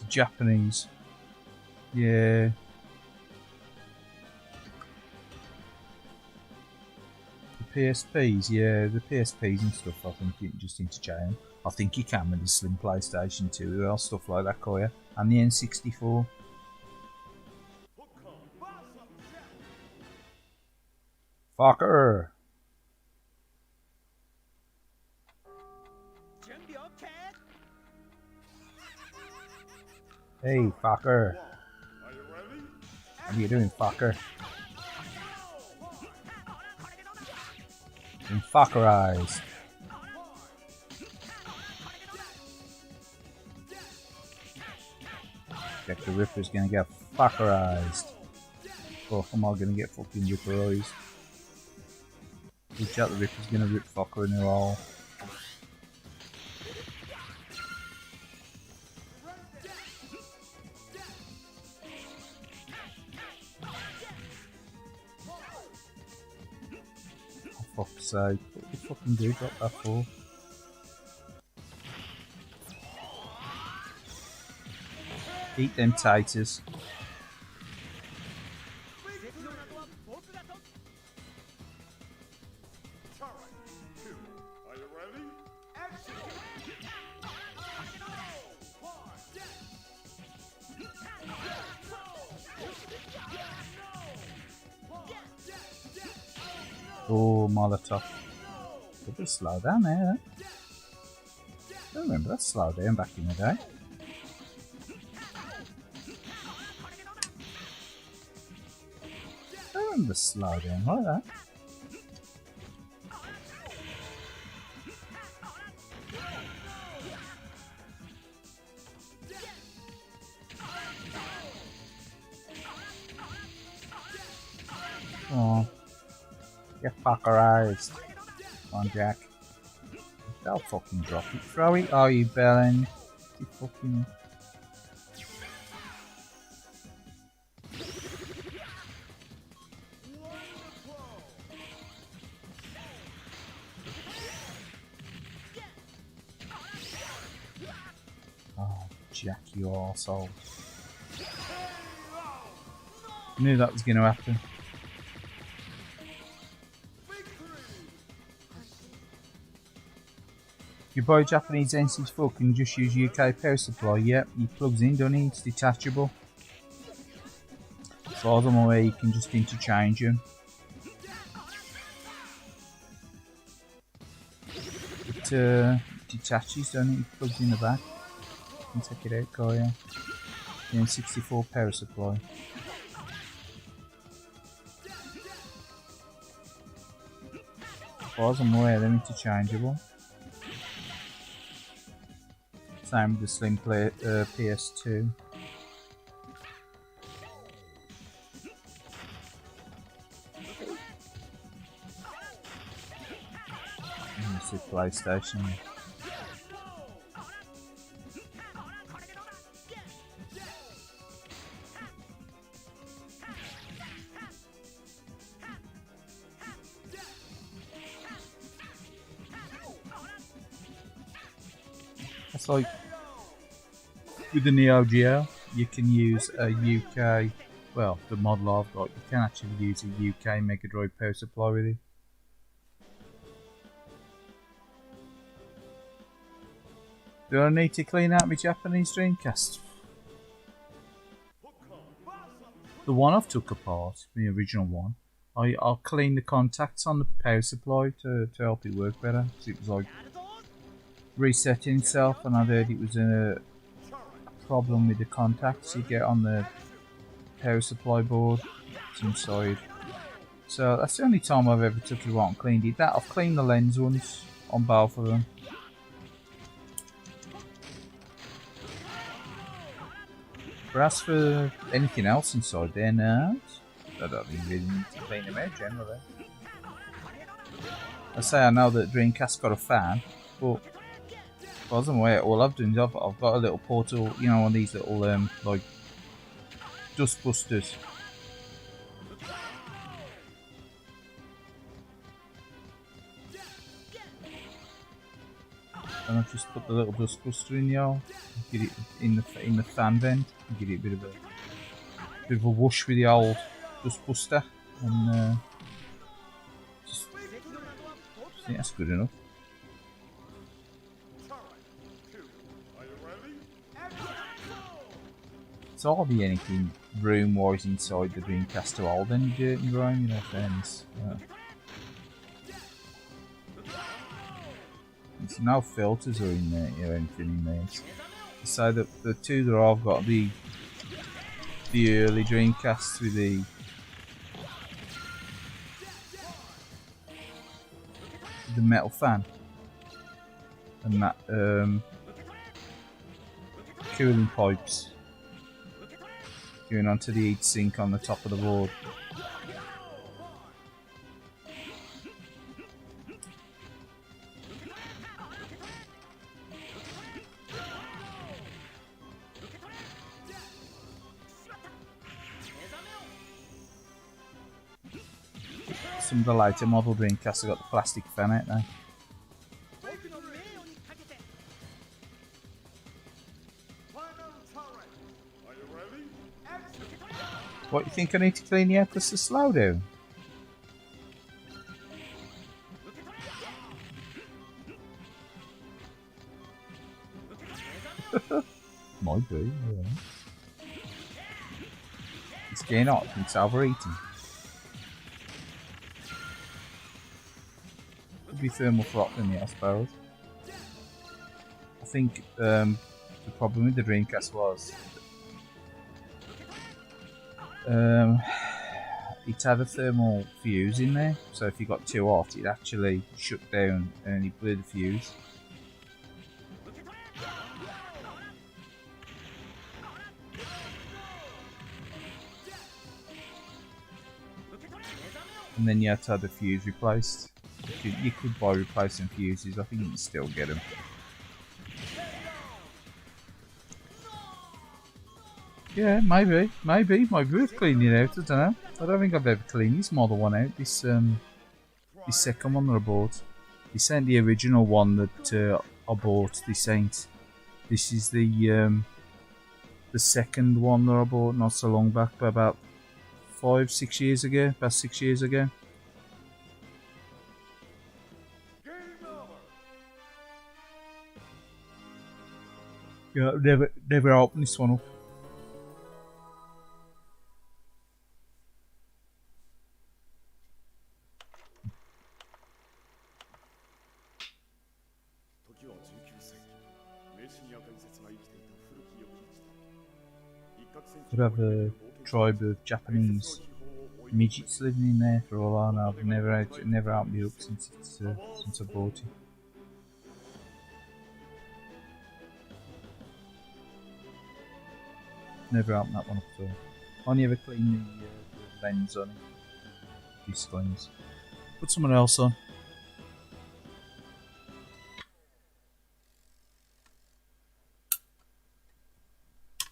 Japanese. Yeah. The PSPs, yeah, the PSPs and stuff, I think you can just interchange. I think you can with the Slim PlayStation 2 or stuff like that, Koya. And the N64. Fucker! Hey, fucker. What are you doing, fucker? Being fuckerized. Jack the Ripper's gonna get fuckerized. Or am I gonna get fucking ripperized? Jack the Ripper's gonna rip fucker in her all. Fuck's sake, what the fucking do got that for? Eat them taters. Oh, Molotov. Could be slow down there, eh? I remember that slow down back in the day. I remember slow down like that. Oh. Get fuckerized. Come on, Jack. They'll fucking drop it. Throw it, are you, Bellin? You fucking... Oh, Jack, you arsehole. Knew that was going to happen. If you buy a Japanese N64 and just use UK power supply, yep, he plugs in, doesn't he? It's detachable. As far as I'm aware, you can just interchange them. It detaches, doesn't it? It plugs in the back. You can take it out, Kaya. The N64 power supply. As far as I'm aware, they're interchangeable. Same with the Slim PS2. And it's the PlayStation. It's like with the Neo Geo, you can use a UK, well, the model I've got, you can actually use a UK Mega Drive power supply with it. Do I need to clean out my Japanese Dreamcast? The one I've took apart, the original one, I'll clean the contacts on the power supply to help it work better. Because it was like resetting itself, and I heard it was a problem with the contacts you get on the power supply board. It's inside. So that's the only time I've ever took it out and cleaned it. That I've cleaned the lens once on both of them. But as for anything else inside there, no, I don't really need to clean them out generally. I say I know that Dreamcast got a fan, but by the way, all I've done is I've got a little portal, you know, one of these little like dust busters. And I've just put the little dust buster in there, get it in the fan vent, and give it a bit of a whoosh with the old dust buster, and just I think that's good enough. It's hardly anything room-wise inside the Dreamcast to hold any dirt and grime, you know, fairness. There's no filters or in there or anything in there. So the two that I've got, the early Dreamcasts with the metal fan and that cooling pipes going onto the heat sink on the top of the board. Some of the later model Dreamcasts have got the plastic fan out now. What, you think I need to clean the Atlas to slow down? Might be, yeah. It's getting hot, it's overeating. Could be thermal throttling it, I suppose. I think the problem with the Dreamcast was it had a thermal fuse in there, so if you got too hot, it actually shut down and it blew the fuse. And then you had to have the fuse replaced. You could buy replacement fuses, I think you can still get them. Yeah, maybe worth cleaning it out, I don't know. I don't think I've ever cleaned this model one out, this second one that I bought. This ain't the original one that I bought, this ain't. This is the second one that I bought not so long back, but about 6 years ago, about 6 years ago. Yeah, never opened this one up. Could have a tribe of Japanese midgets living in there for all I know. I've never opened it up since I bought it. Never opened that one up at all. Only ever cleaned the lens on it. Disc lens. Put someone else on.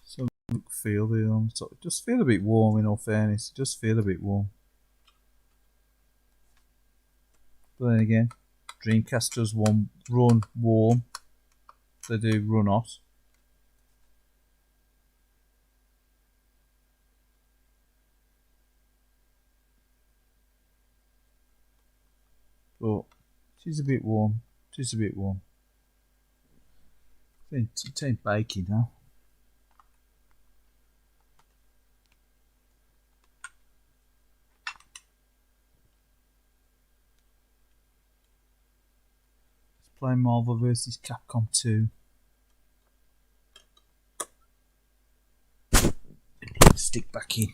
So look, feel the so it does feel a bit warm in all fairness. It does feel a bit warm. But then again, Dreamcast does run warm. They do run hot. But it is a bit warm. It is a bit warm. It ain't baking, huh? Let's play Marvel vs. Capcom 2. Plug the stick back in.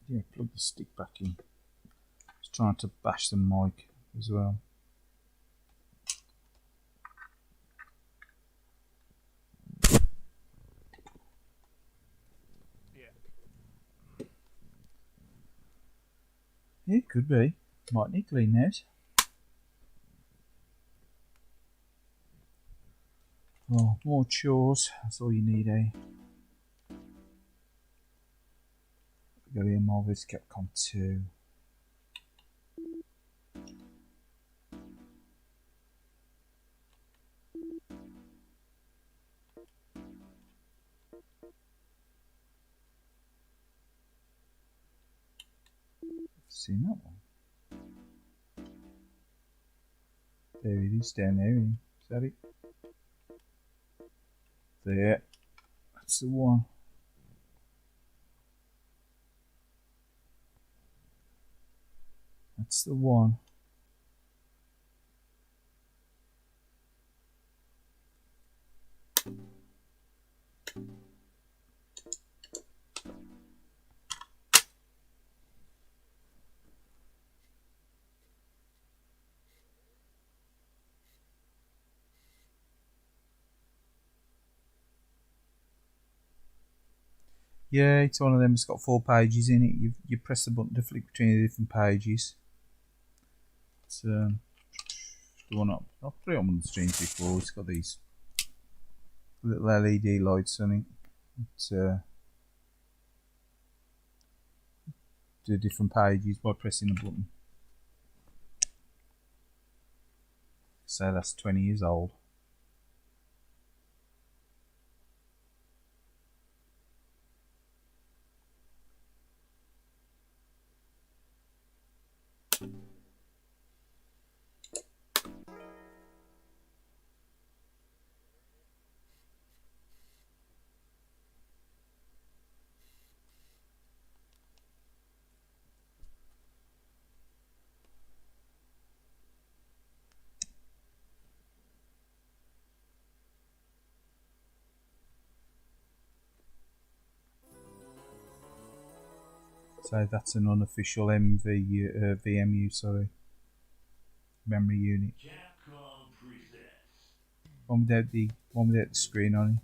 Yeah, plug the stick back in. Just trying to bash the mic as well. Yeah, could be. Might need clean out. Oh, more chores. That's all you need, eh? Got here Marvel's Capcom 2. Seen that one? There it is down there. Is that it? There. That's the one. That's the one. Yeah, it's one of them. It's got 4 pages in it. You press the button to flick between the different pages. It's the one up. I've put it on one of the streams before. It's got these little LED lights on it. It's do different pages by pressing a button. So that's 20 years old. So that's an unofficial VMU, sorry, memory unit. One without the screen on it.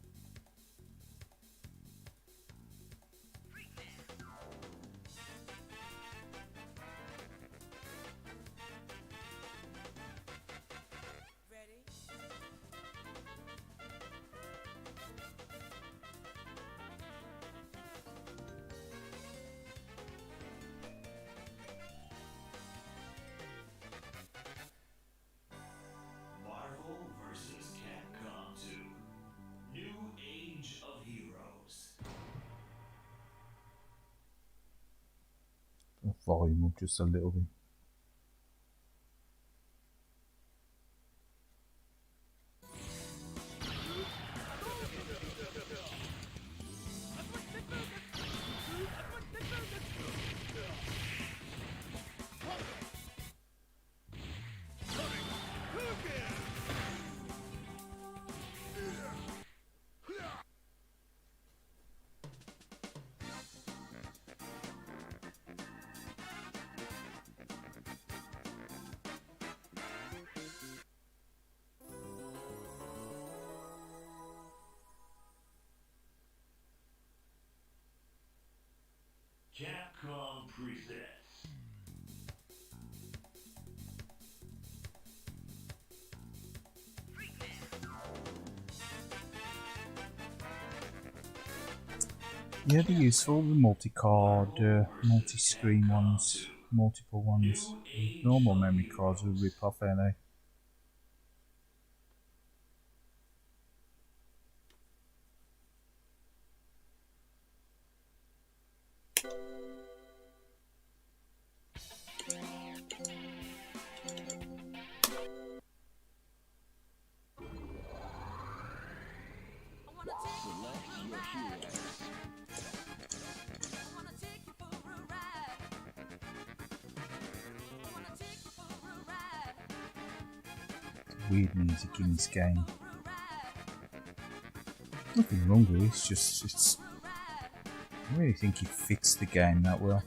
Marvel vs. Capcom 2. New Age of Heroes. The volume up just a little bit. Capcom presents. Yeah, they're useful, the multi-card, multi-screen ones. multiple ones. With normal memory cards would rip off, ain't they? Weird music in this game. Nothing wrong with it, it's I don't really think it fits the game that well.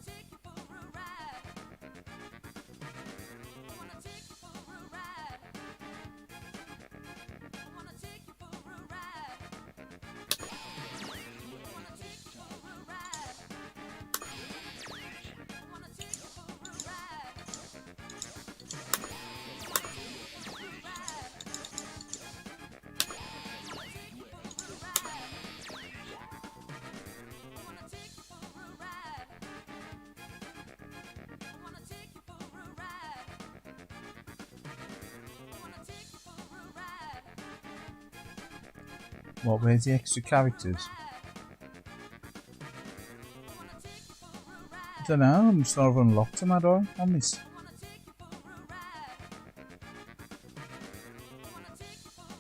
What, where's the extra characters? I don't know, I'm sort of unlocked them, had I, on this?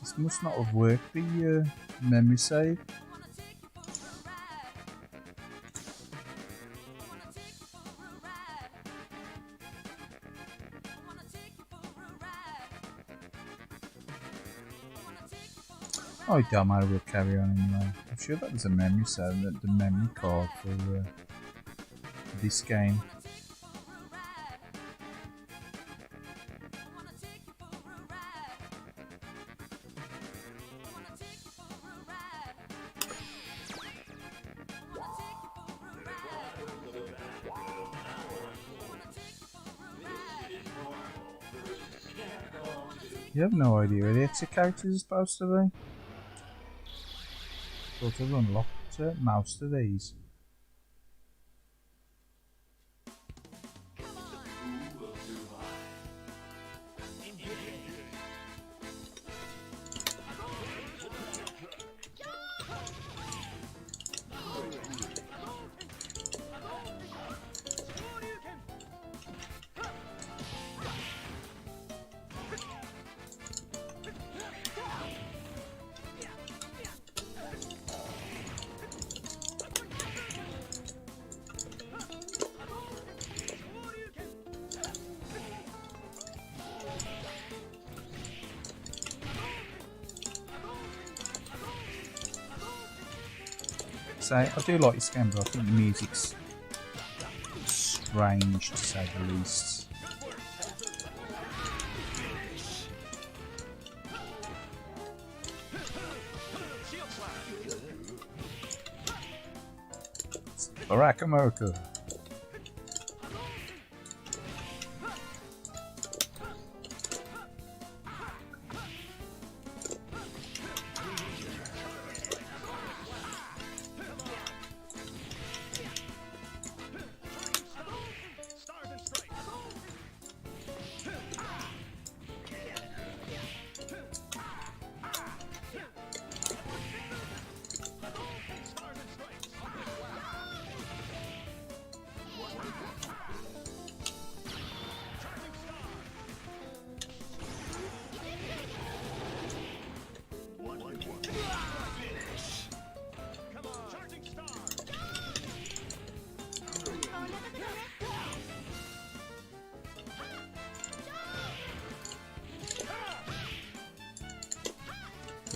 This must not have worked, the memory save. Oh, damn, matter, we'll carry on anyway. I'm sure that was a memory cell, the memory card for this game. You have no idea where the extra characters are supposed to be. Thought I've unlocked most of these. I do like this game, but I think the music's strange to say the least. Barack America.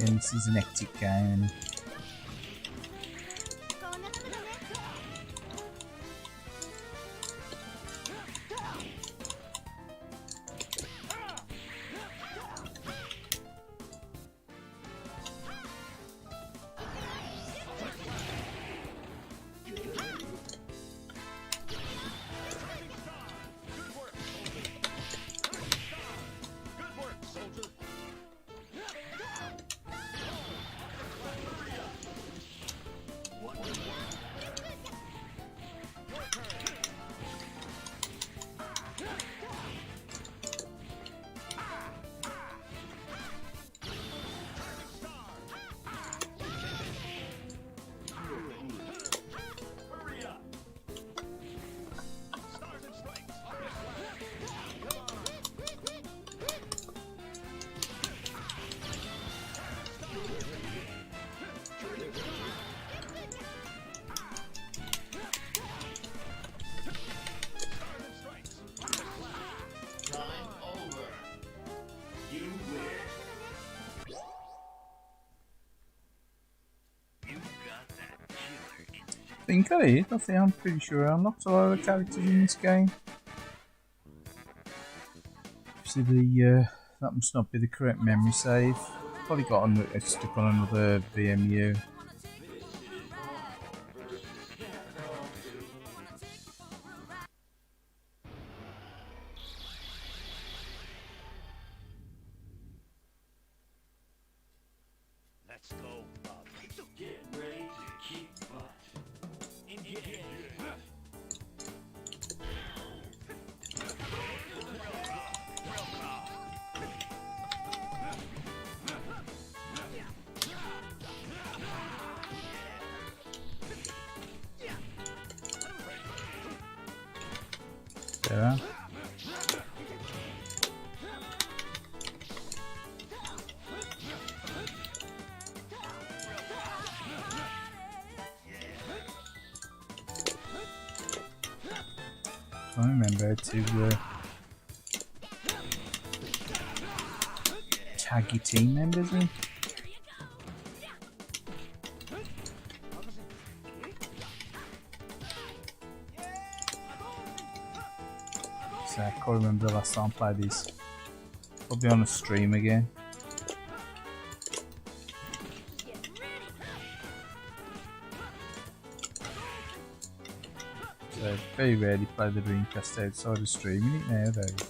And this is an hectic game. think I did. I'm pretty sure I unlocked a lot of the characters in this game. Obviously, that must not be the correct memory save. Probably got stuck on another VMU. Let's go, Bob. Get ready to kick butt. Engage. There. I remember to tag your team members in. So I can't remember the last time I played this. Probably on a stream again. So very rarely play the Dreamcast outside of streaming it nowadays.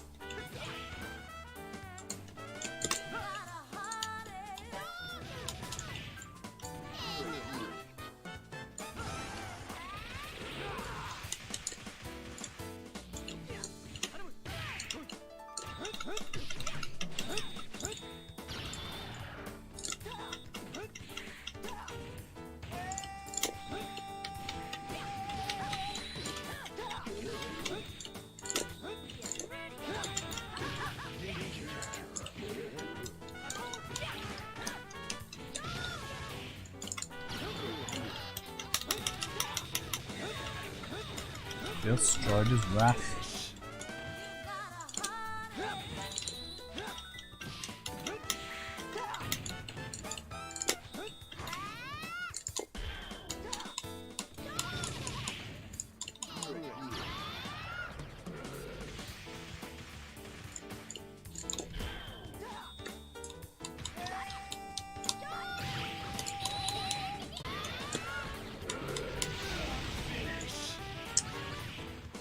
Just Strider's Wrath.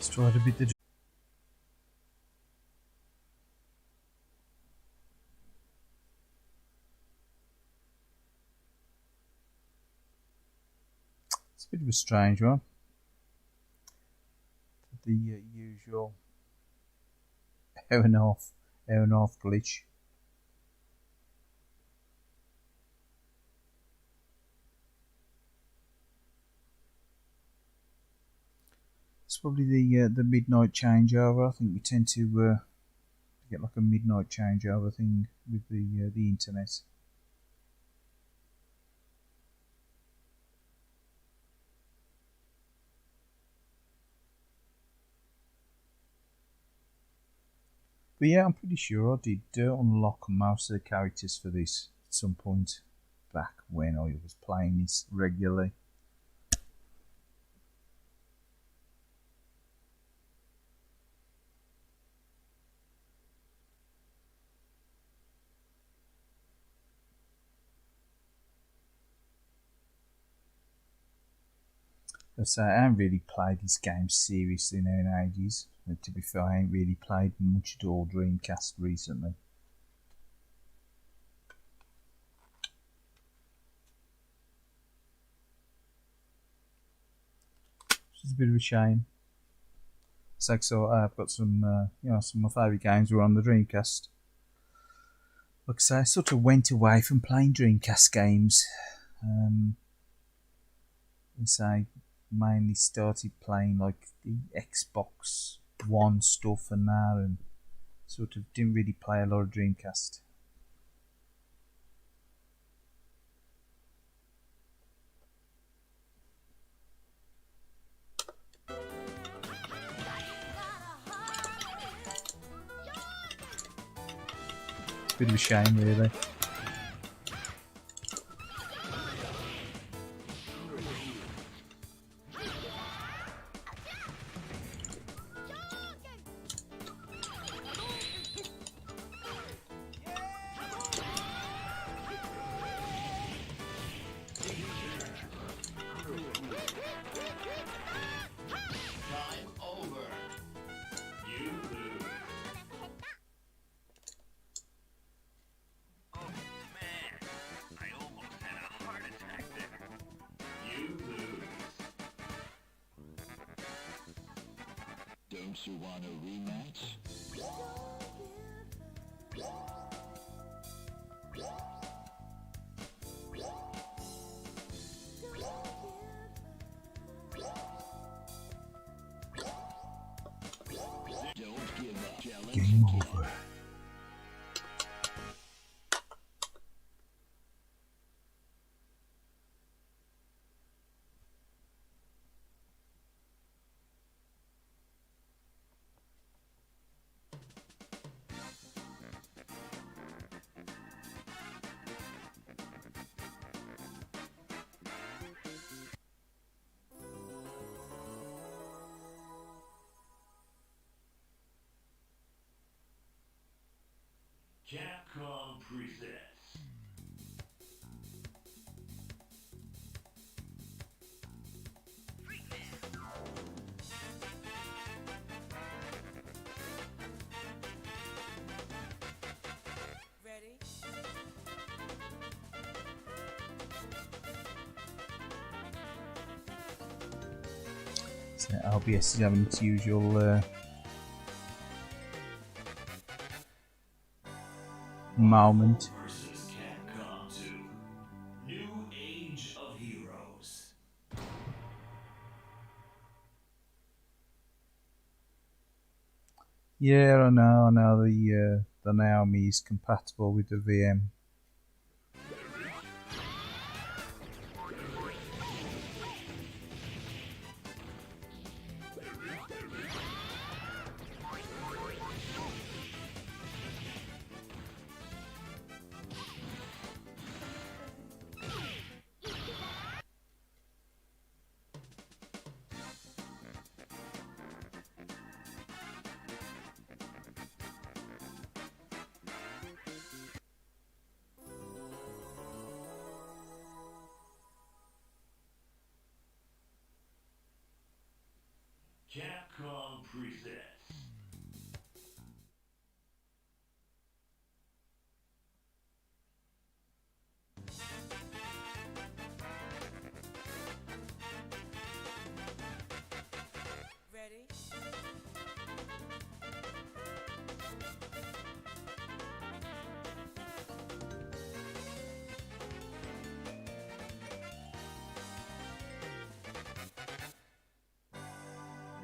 Strider beat the It's a bit of a strange one. The usual hour and a half glitch. It's probably the midnight changeover. I think we tend to get like a midnight changeover thing with the internet. But yeah, I'm pretty sure I did unlock most of the characters for this at some point back when I was playing this regularly. So I haven't really played this game seriously now in ages. And to be fair, I ain't really played much at all Dreamcast recently. Which is a bit of a shame. It's like, so I've got some some of my favourite games were on the Dreamcast. Like I say, I sort of went away from playing Dreamcast games. Mainly started playing like the Xbox One stuff and that, and sort of didn't really play a lot of Dreamcast. It's a bit of a shame, really. Think you want a rematch? Don't give up. Challenge Game again. over. Capcom presents. Ready? So LBS is having its usual moment. Versus Capcom 2. New Age of Heroes. Yeah, I know the Naomi is compatible with the VM. Capcom presents. Ready?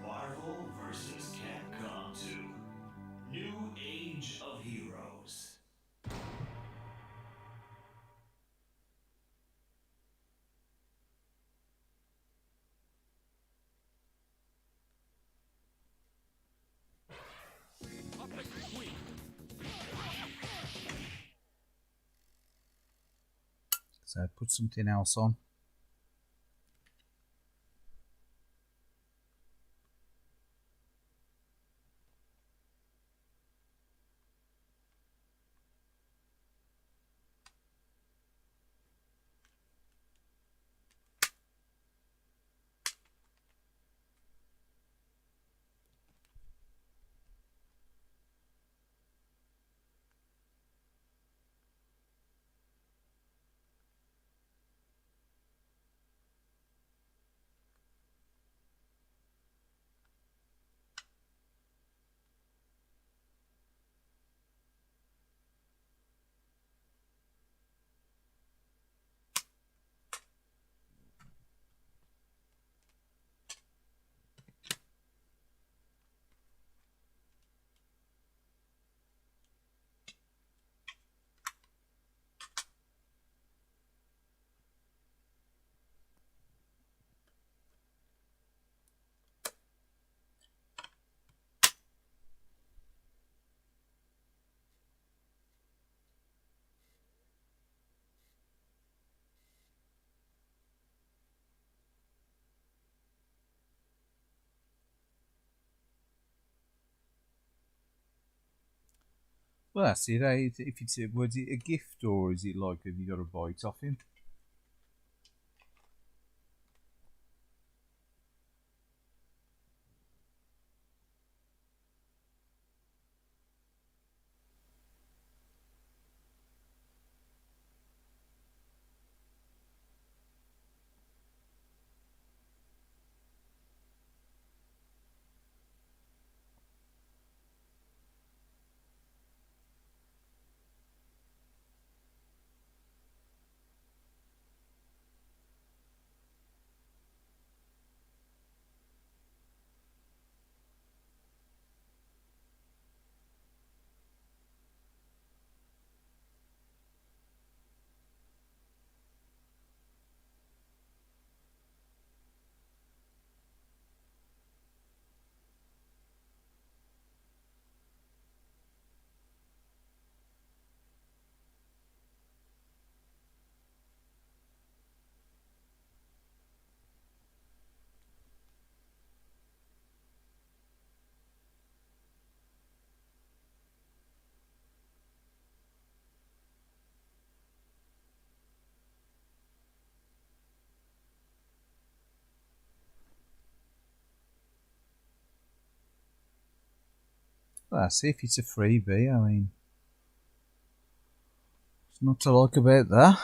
Marvel vs. Capcom 2. New Age of Heroes. So put something else on. Well, that's it. Eh? If it's was it a gift or is it like have you got to buy it off him? Well, see if it's a freebie. I mean, there's not to like about that.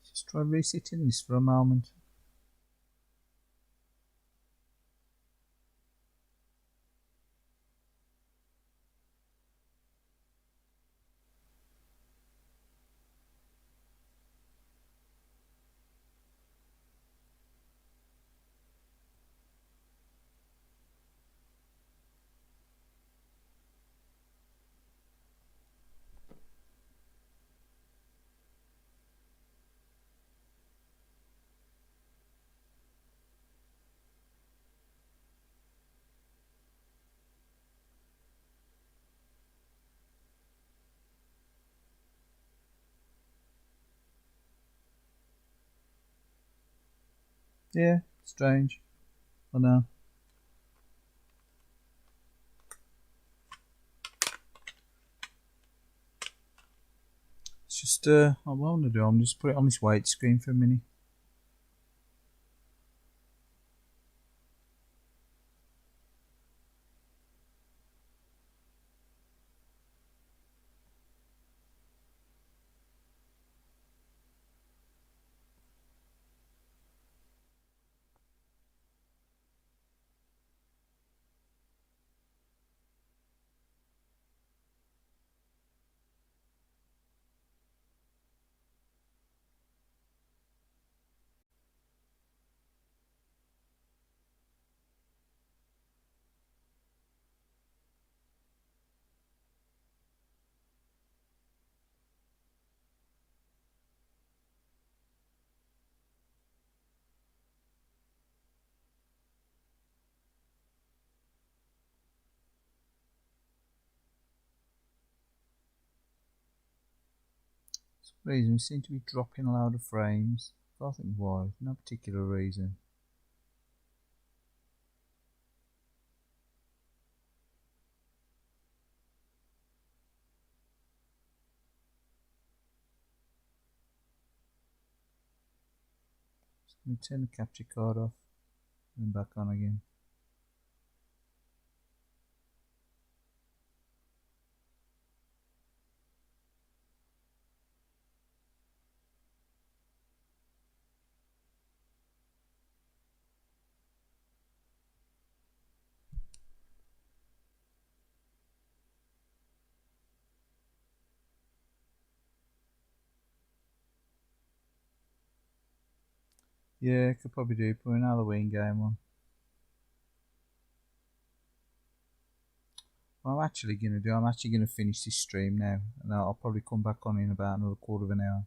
Just try resetting this for a moment. Yeah, strange. I know. It's just, what I want to do, I'm just put it on this white screen for a minute. For some reason we seem to be dropping a load of frames. I don't think why, no particular reason. Just going to turn the capture card off and back on again. Yeah, could probably do put an Halloween game on. What I'm actually going to do, I'm actually going to finish this stream now, and I'll probably come back on in about another quarter of an hour.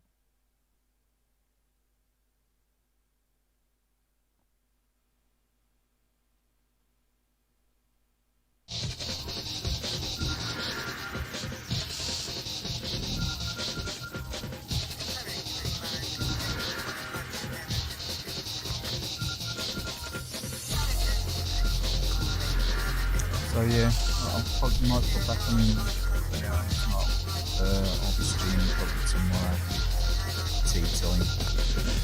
So yeah, I'll probably might put back on. I'll be streaming probably tomorrow tea time.